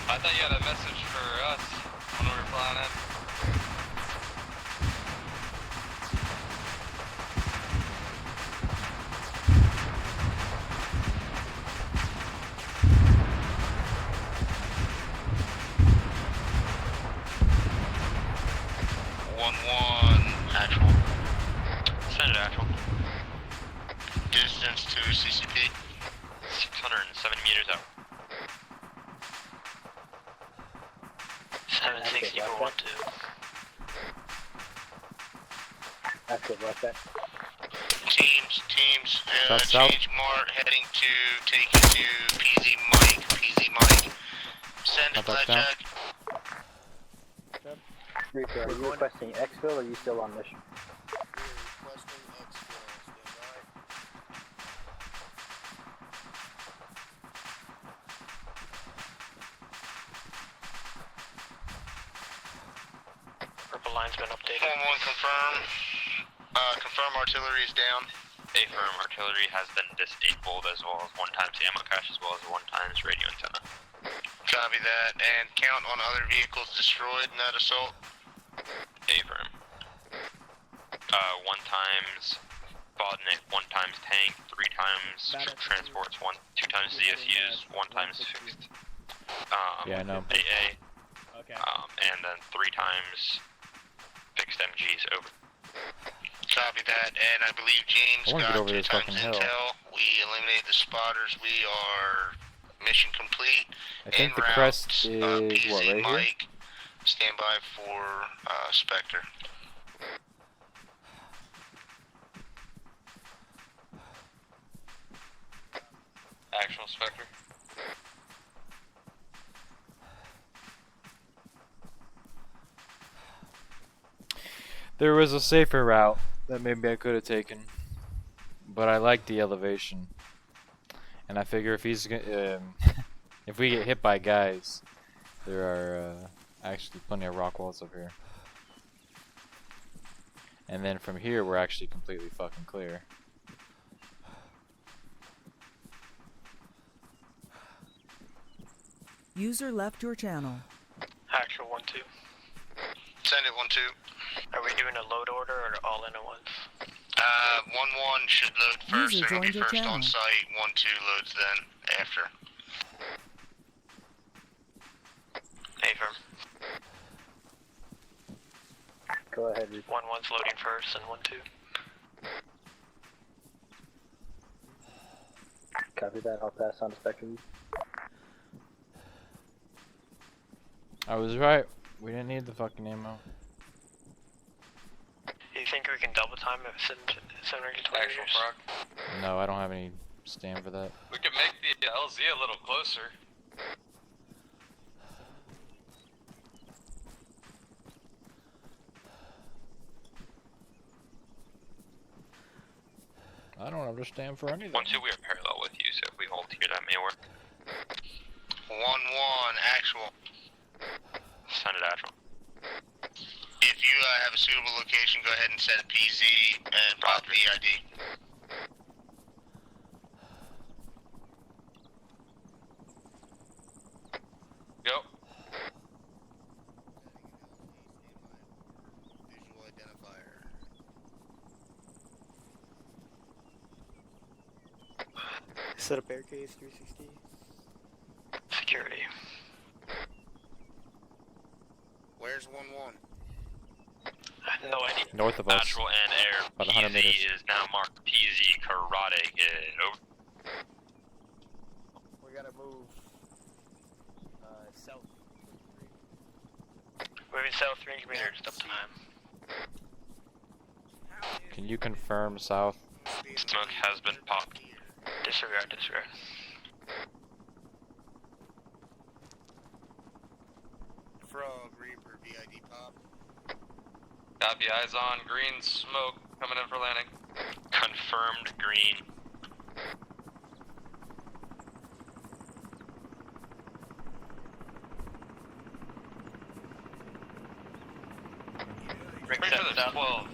I thought you had a message for us when we were flying in. Actual. Send it, actual. Distance to CCP. 670 meters out. 760 for 1-2. That's good, right there. Teams, Shots south. change mark, heading to, take you to PZ Mike, Send it, Contact down. Blackjack. Reaper, are you requesting exfil or are you still on mission? Requesting exfil. Stand Purple line's been updated. by. 1-1 confirm. Confirm artillery is down. Affirm, artillery has been disabled as well as 1x ammo cache as well as 1x radio antenna. Copy that, and count on other vehicles destroyed in that assault. Affirm. 1x Bodnik, 1x tank, 3x transports, 2x ZSUs, 1x fixed. Yeah, I know. AA. Okay. And then 3x fixed MGs over. Copy that, and I believe James I wanna get got over 2 this times fucking hill. intel. We eliminated the spotters. We are mission complete. I think En the route, crest is PZ what, right here? Mike, stand by for Spectre. Actual Spectre. There was a safer route that maybe I could have taken, but I like the elevation, and I figure if he's if we get hit by guys, there are actually plenty of rock walls up here, and then from here we're actually completely fucking clear. User left your channel. Actual 1-2. Send it 1-2. Are we doing a load order or all in at once? 1-1 should load first. User They're gonna be joined your first channel. on site. 1-2 loads then after. Affirm. Go ahead, Reaper. 1-1's loading first and 1-2. Copy that, I'll pass on to Spectre. I was right. We didn't need the fucking ammo. You think we can double time at 720 Actual meters? proc. No, I don't have any stand for that. We could make the LZ a little closer. I don't understand for anything. 1-2, we are parallel with you, so if we hold here, that may work. 1-1 actual. Send it actual. If you have a suitable location, go ahead and set a PZ and pop the ID. Go. Visual identifier. Set up barricades 360. Security. Where's 1-1? No idea. North of us. Natural and air. About 100 PZ meters. is now marked PZ Karate. Over. We gotta move south. Moving south 300 meters, double time. Can you confirm south? Smoke has been popped. Disregard, disregard. Frog, Reaper, VID pop. Copy, eyes on, green smoke coming in for landing. Confirmed green. Rick Bring to the 7 12.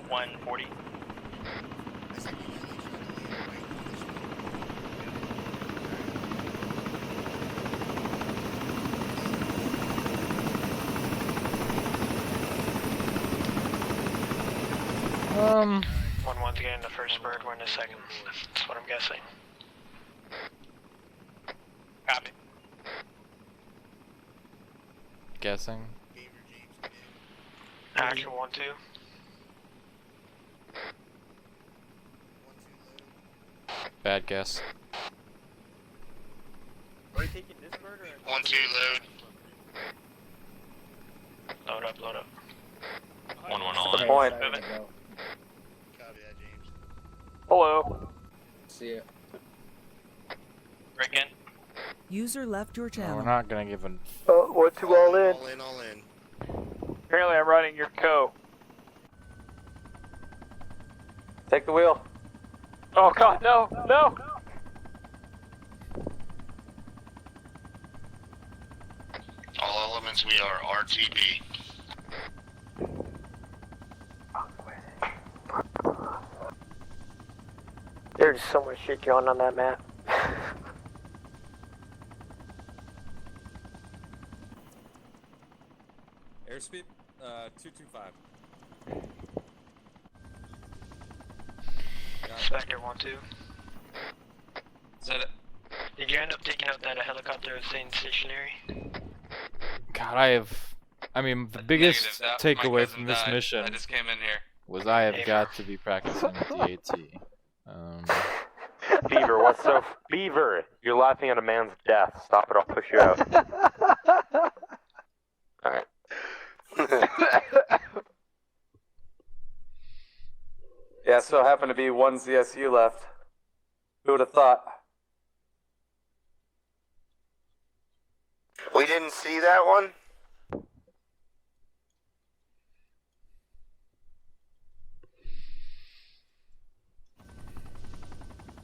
140. Um. 1-1's getting the first bird, we're in the second. That's what I'm guessing. Copy. Guessing. Actual 1-2. Bad guess. Are you taking this bird or? 1-2 load. Load up, load up. 1-1 all The in. point. Moving. Copy that, James. Hello. See ya. Rick in. User left your No, channel. we're not gonna give an. Oh, 1-2 all in. All in, all in. Apparently I'm running your co. Take the wheel. Oh god, no, no! All elements, we are RTB. There's so much shit going on that map. Airspeed, 225. Spectre 1-2. Is that it? Did you end up taking out that helicopter that was staying stationary? God, I mean, the biggest takeaway from this mission I just came in here. was I have got to be practicing with the AT. Beaver, what's so... Beaver, you're laughing at a man's death. Stop it, I'll push you out. Alright. Yeah, so happened to be one CSU left. Who would have thought? We didn't see that one?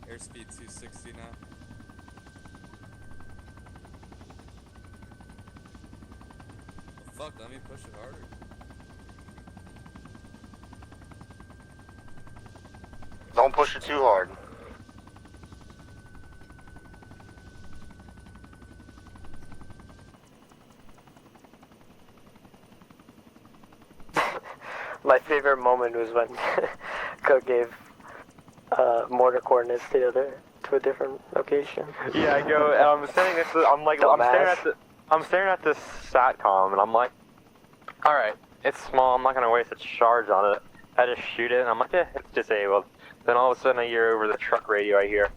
Airspeed 260 now. Well, fuck, let me push it harder. Don't push it too hard. My favorite moment was when Cook gave mortar coordinates to a different location. Yeah, I go, and I'm sitting next to, I'm staring at this SATCOM, and I'm like, alright, it's small, I'm not gonna waste a charge on it. I just shoot it, and I'm like, it's disabled. Then all of a sudden I hear over the truck radio, I hear,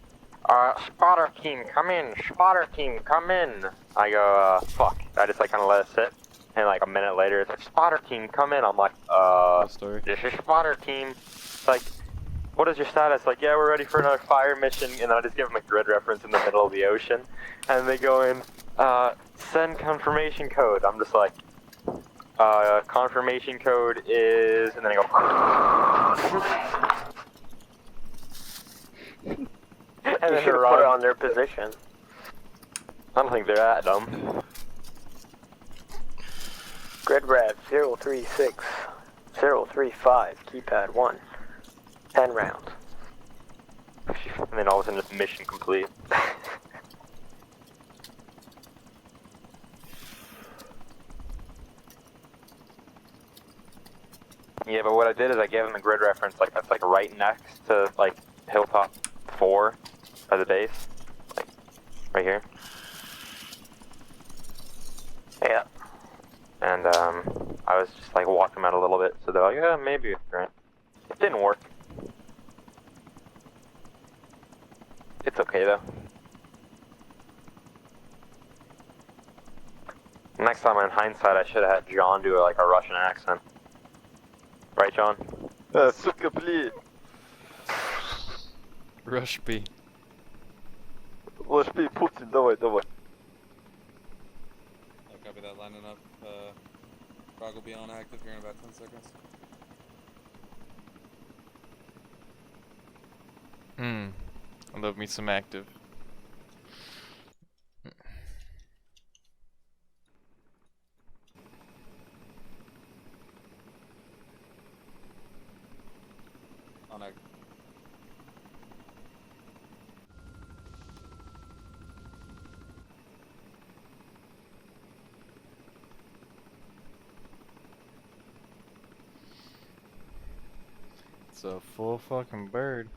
spotter team, come in, spotter team, come in. I go, fuck. I just like kind of let it sit, and like a minute later, it's like, spotter team, come in. I'm like, this is spotter team. It's like, what is your status? Like, yeah, we're ready for another fire mission, and then I just give them a grid reference in the middle of the ocean, and they go in, send confirmation code. I'm just like, confirmation code is, and then I go, and You should have put it on their position. I don't think they're that dumb. Grid rev 036 035 keypad 1. 10 rounds. And then all of a sudden just mission complete. Yeah, but what I did is I gave him a grid reference, like that's like right next to like Hilltop 4 as a base. Like right here. Yeah. And I was just like walking them out a little bit, so they're like, yeah, maybe, right? It didn't work. It's okay though. Next time in hindsight, I should have had John do like a Russian accent. Right, John? Suka, please. Rush B. Rush B, Putin, давай. I'll copy that, lining up. Frog will be on active here in about 10 seconds. I love me some active. On active. It's a full fucking bird.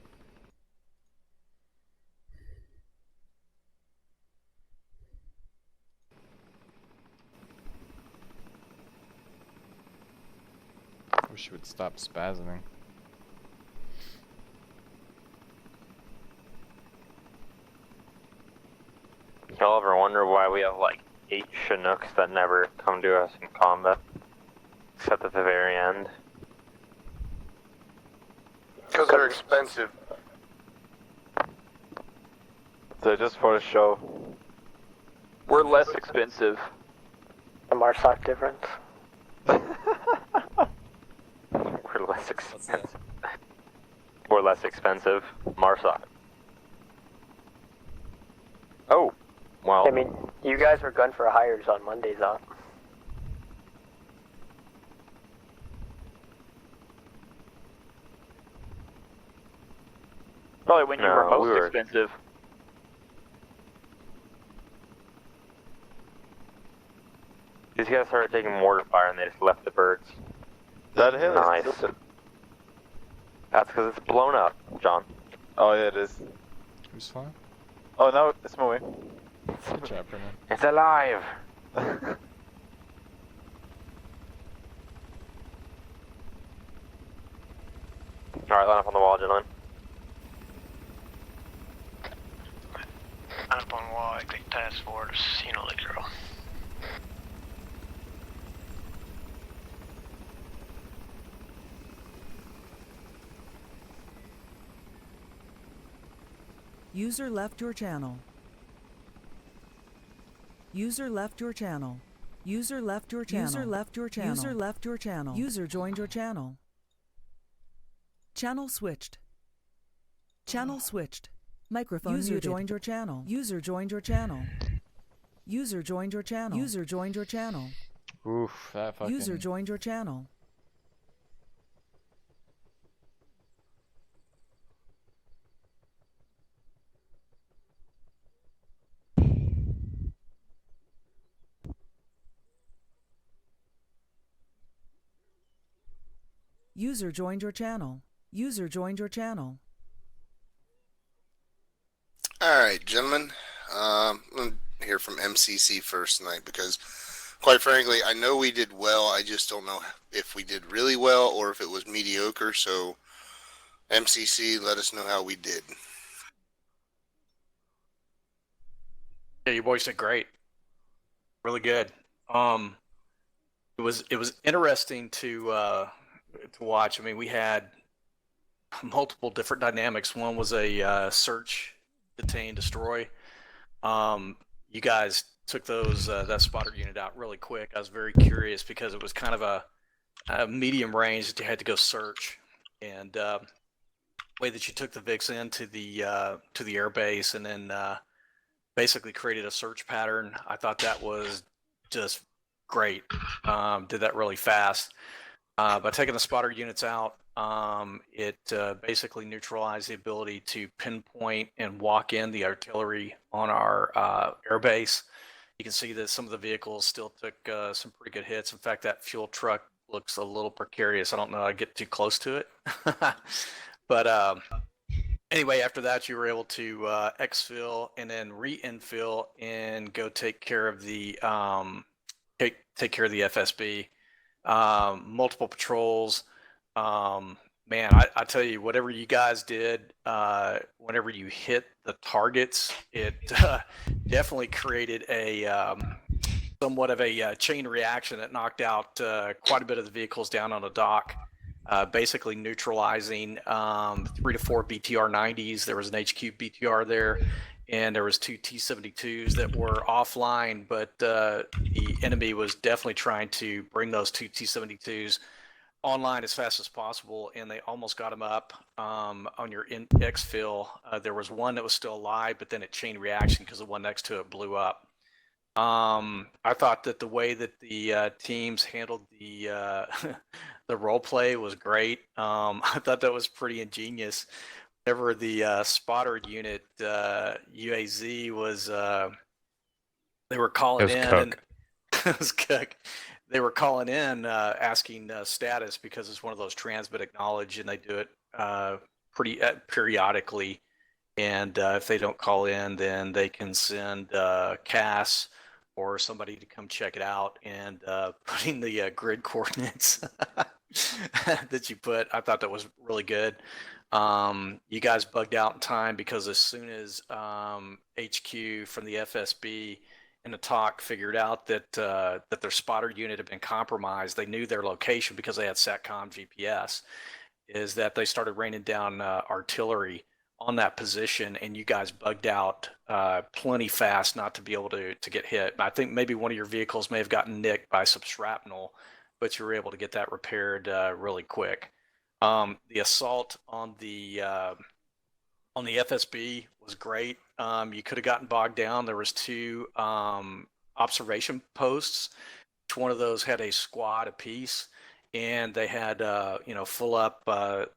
Wish you would stop spasming. Y'all ever wonder why we have like 8 Chinooks that never come to us in combat? Except at the very end. Because they're expensive. So just for the show. We're less expensive. The MARSOC difference. We're less expensive. We're less expensive. MARSOC. Oh, well. I mean, you guys were gun for hires on Mondays, huh? Probably when you were No, most we were- expensive. These guys started taking mortar fire and they just left the birds. That hill Nice. is That's because it's blown up, John. Oh yeah, it is. Who's flying? Oh no, it's moving. Good job, Brennan. It's alive! Alright, line up on the wall, gentlemen. Line up on the wall, I think task force, you know the drill. User left your channel. User left your channel. User left your channel. User left your channel. User left your channel. User joined your channel. Channel switched. Channel switched. Microphone User muted. Joined your channel. User joined your channel. User joined your channel. User joined your channel. Oof, that fucking... User joined your channel. User joined your channel. User joined your channel. Alright, gentlemen. I'm going to hear from MCC first tonight because, quite frankly, I know we did well. I just don't know if we did really well or if it was mediocre. So, MCC, let us know how we did. Yeah, you boys did great. Really good. It was interesting to watch. I mean, we had multiple different dynamics. One was a search, detain, destroy. You guys took those that spotter unit out really quick. I was very curious because it was kind of a medium range that you had to go search, and the way that you took the VIX into the air base and then basically created a search pattern. I thought that was just great. Did that really fast. By taking the spotter units out, it basically neutralized the ability to pinpoint and walk in the artillery on our air base. You can see that some of the vehicles still took some pretty good hits. In fact, that fuel truck looks a little precarious. I don't know, I get too close to it. But anyway, after that, you were able to exfil and then re-infill and go take care of the take care of the FSB. Multiple patrols. Man, I tell you, whatever you guys did, whenever you hit the targets, it definitely created a somewhat of a chain reaction that knocked out quite a bit of the vehicles down on the dock. Basically neutralizing 3 to 4 BTR 90s. There was an HQ BTR there, and there was 2 T-72s that were offline, but the enemy was definitely trying to bring those 2 T-72s online as fast as possible, and they almost got them up on your exfil. There was one that was still alive, but then it chain reaction because the one next to it blew up. I thought that the way that the teams handled the the role play was great. I thought that was pretty ingenious. Whenever the spotter unit UAZ was, they were calling in. And it was Cook. They were calling in asking status because it's one of those transmit acknowledge, and they do it pretty periodically. And if they don't call in, then they can send CAS or somebody to come check it out, and putting the grid coordinates that you put. I thought that was really good. You guys bugged out in time because as soon as HQ from the FSB and the TOC figured out that that their spotter unit had been compromised, they knew their location because they had SATCOM GPS, is that they started raining down artillery on that position, and you guys bugged out plenty fast not to be able to get hit. I think maybe one of your vehicles may have gotten nicked by some shrapnel, but you were able to get that repaired really quick. The assault on the FSB was great. You could have gotten bogged down. There was 2 observation posts. Each one of those had a squad apiece, and they had full up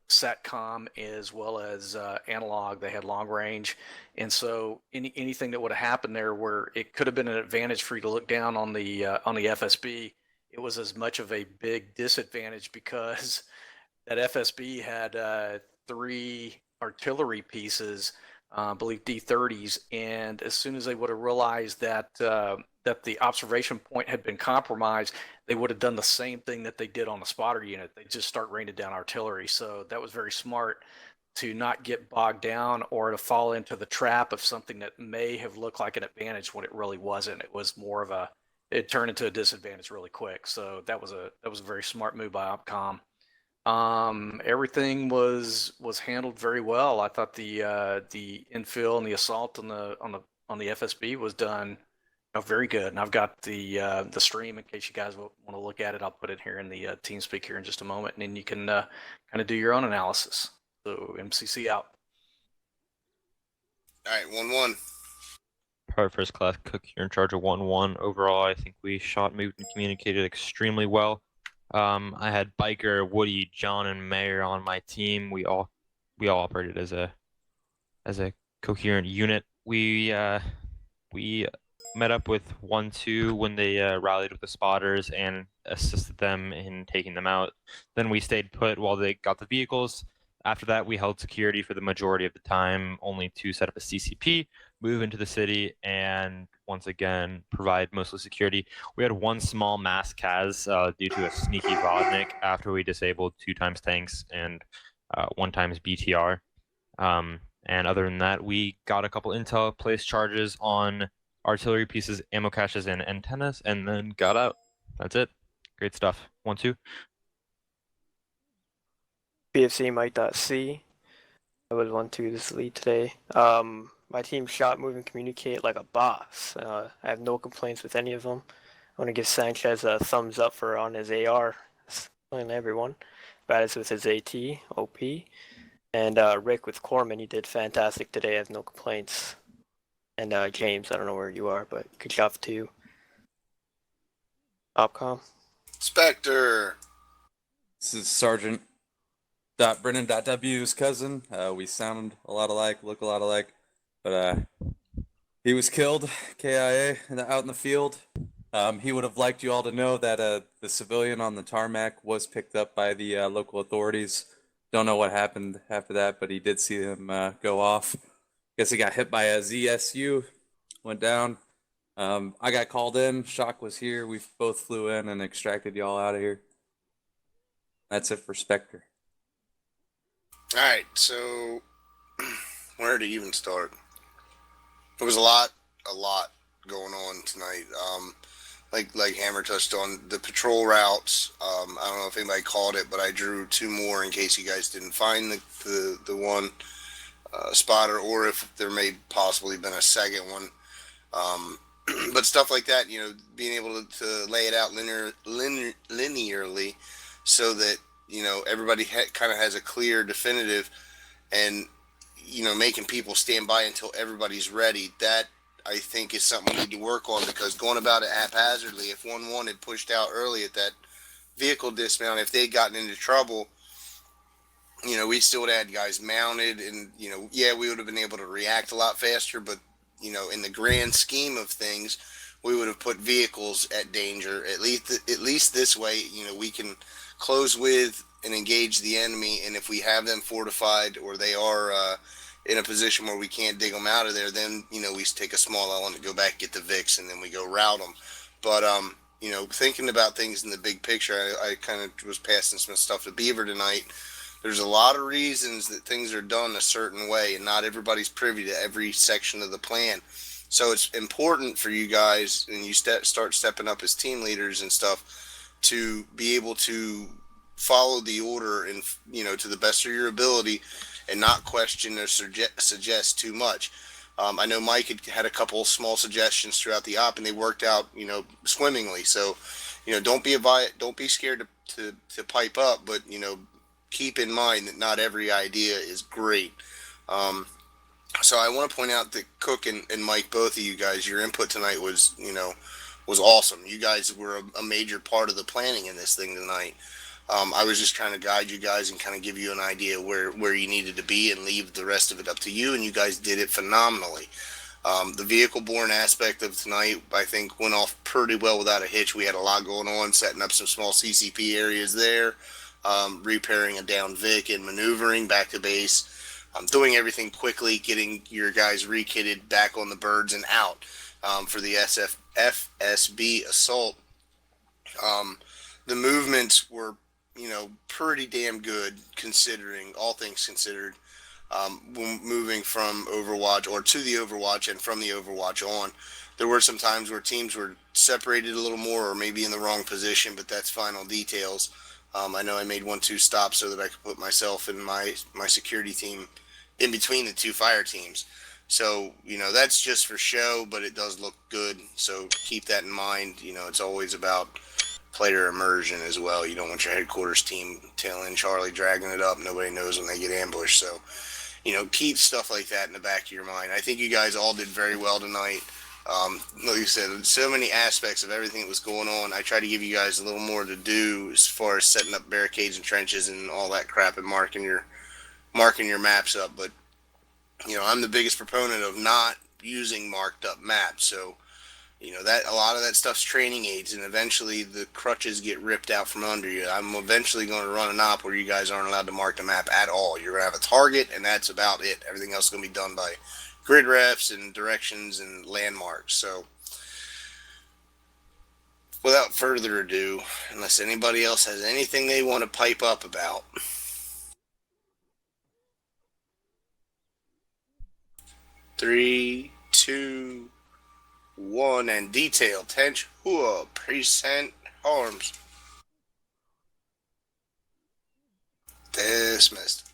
satcom as well as analog. They had long range, and so anything that would have happened there, where it could have been an advantage for you to look down on the FSB, it was as much of a big disadvantage because that FSB had 3 artillery pieces, I believe D-30s, and as soon as they would have realized that that the observation point had been compromised, they would have done the same thing that they did on the spotter unit. They just start raining down artillery. So that was very smart to not get bogged down or to fall into the trap of something that may have looked like an advantage when it really wasn't. It was more of it turned into a disadvantage really quick. So that was a very smart move by OpCom. Everything was handled very well. I thought the infill and the assault on the FSB was done very good. And I've got the stream in case you guys want to look at it. I'll put it here in the TeamSpeak here in just a moment, and then you can kind of do your own analysis. So MCC out. All right, 1-1. Private First Class Cook, you're in charge of 1-1. Overall, I think we shot, moved, and communicated extremely well. I had Biker, Woody, John, and Mayor on my team. We all operated as a coherent unit. We met up with 1-2 when they rallied with the spotters and assisted them in taking them out. Then we stayed put while they got the vehicles. After that, we held security for the majority of the time, only to set up a CCP, move into the city, and once again provide mostly security. We had 1 small mass CAS due to a sneaky Vodnik after we disabled 2 times tanks and 1 times BTR. And other than that, we got a couple intel, placed charges on artillery pieces, ammo caches, and antennas, and then got out. That's it. Great stuff. 1-2. BFC Mike.C. I was 1-2 this lead today. My team shot, move, and communicate like a boss. I have no complaints with any of them. I want to give Sanchez a thumbs up for on his AR, killing everyone. Baddhist with his AT, OP. And Rick with Corman, he did fantastic today. I have no complaints. And James, I don't know where you are, but good job to you. OpCom. Spectre. This is Sergeant Brennan.W's cousin. We sound a lot alike, look a lot alike, but he was killed, KIA, out in the field. He would have liked you all to know that the civilian on the tarmac was picked up by the local authorities. Don't know what happened after that, but he did see him go off. Guess he got hit by a ZSU, went down. I got called in, Shock was here, we both flew in and extracted y'all out of here. That's it for Spectre. All right, so where to even start? There was a lot going on tonight. Like Hammer touched on, the patrol routes. I don't know if anybody called it, but I drew 2 more in case you guys didn't find the one spotter, or if there may possibly been a second one. But stuff like that, being able to lay it out linearly, so that everybody kind of has a clear, definitive, and making people stand by until everybody's ready. That, I think, is something we need to work on, because going about it haphazardly, if 1-1 had pushed out early at that vehicle dismount, if they'd gotten into trouble, we still would have had guys mounted, and we would have been able to react a lot faster, but in the grand scheme of things, we would have put vehicles at danger. At least this way, we can close with and engage the enemy, and if we have them fortified, or they are in a position where we can't dig them out of there, then we take a small element, go back, get the VIX, and then we go route them. But thinking about things in the big picture, I kind of was passing some stuff to Beaver tonight. There's a lot of reasons that things are done a certain way, and not everybody's privy to every section of the plan. So it's important for you guys, and you start stepping up as team leaders and stuff, to be able to follow the order and, you know, to the best of your ability and not question or suggest too much. I know Mike had a couple small suggestions throughout the op, and they worked out, you know, swimmingly. So, you know, don't be scared to pipe up, but, you know, keep in mind that not every idea is great. So I want to point out that Cook and Mike, both of you guys, your input tonight was, you know, was awesome. You guys were a major part of the planning in this thing tonight. I was just trying to guide you guys and kind of give you an idea where you needed to be and leave the rest of it up to you, and you guys did it phenomenally. The vehicle-borne aspect of tonight, I think, went off pretty well without a hitch. We had a lot going on, setting up some small CCP areas there, repairing a down Vic and maneuvering back to base, doing everything quickly, getting your guys rekitted back on the birds and out for the FSB assault. The movements were, you know, pretty damn good considering, all things considered, moving from Overwatch or to the Overwatch and from the Overwatch on. There were some times where teams were separated a little more or maybe in the wrong position, but that's final details. I know I made 1-2 stops so that I could put myself and my security team in between the two fire teams. So, you know, that's just for show, but it does look good. So keep that in mind. You know, it's always about player immersion as well. You don't want your headquarters team tailing Charlie, dragging it up. Nobody knows when they get ambushed. So, you know, keep stuff like that in the back of your mind. I think you guys all did very well tonight. Like you said, so many aspects of everything that was going on. I tried to give you guys a little more to do as far as setting up barricades and trenches and all that crap and marking your maps up. But, you know, I'm the biggest proponent of not using marked up maps. So, you know, that a lot of that stuff's training aids, and eventually the crutches get ripped out from under you. I'm eventually going to run an op where you guys aren't allowed to mark the map at all. You're going to have a target, and that's about it. Everything else is going to be done by grid refs and directions and landmarks. So, without further ado, unless anybody else has anything they want to pipe up about. 3, 2, 1, and detail. Tench Hua, present arms. Dismissed.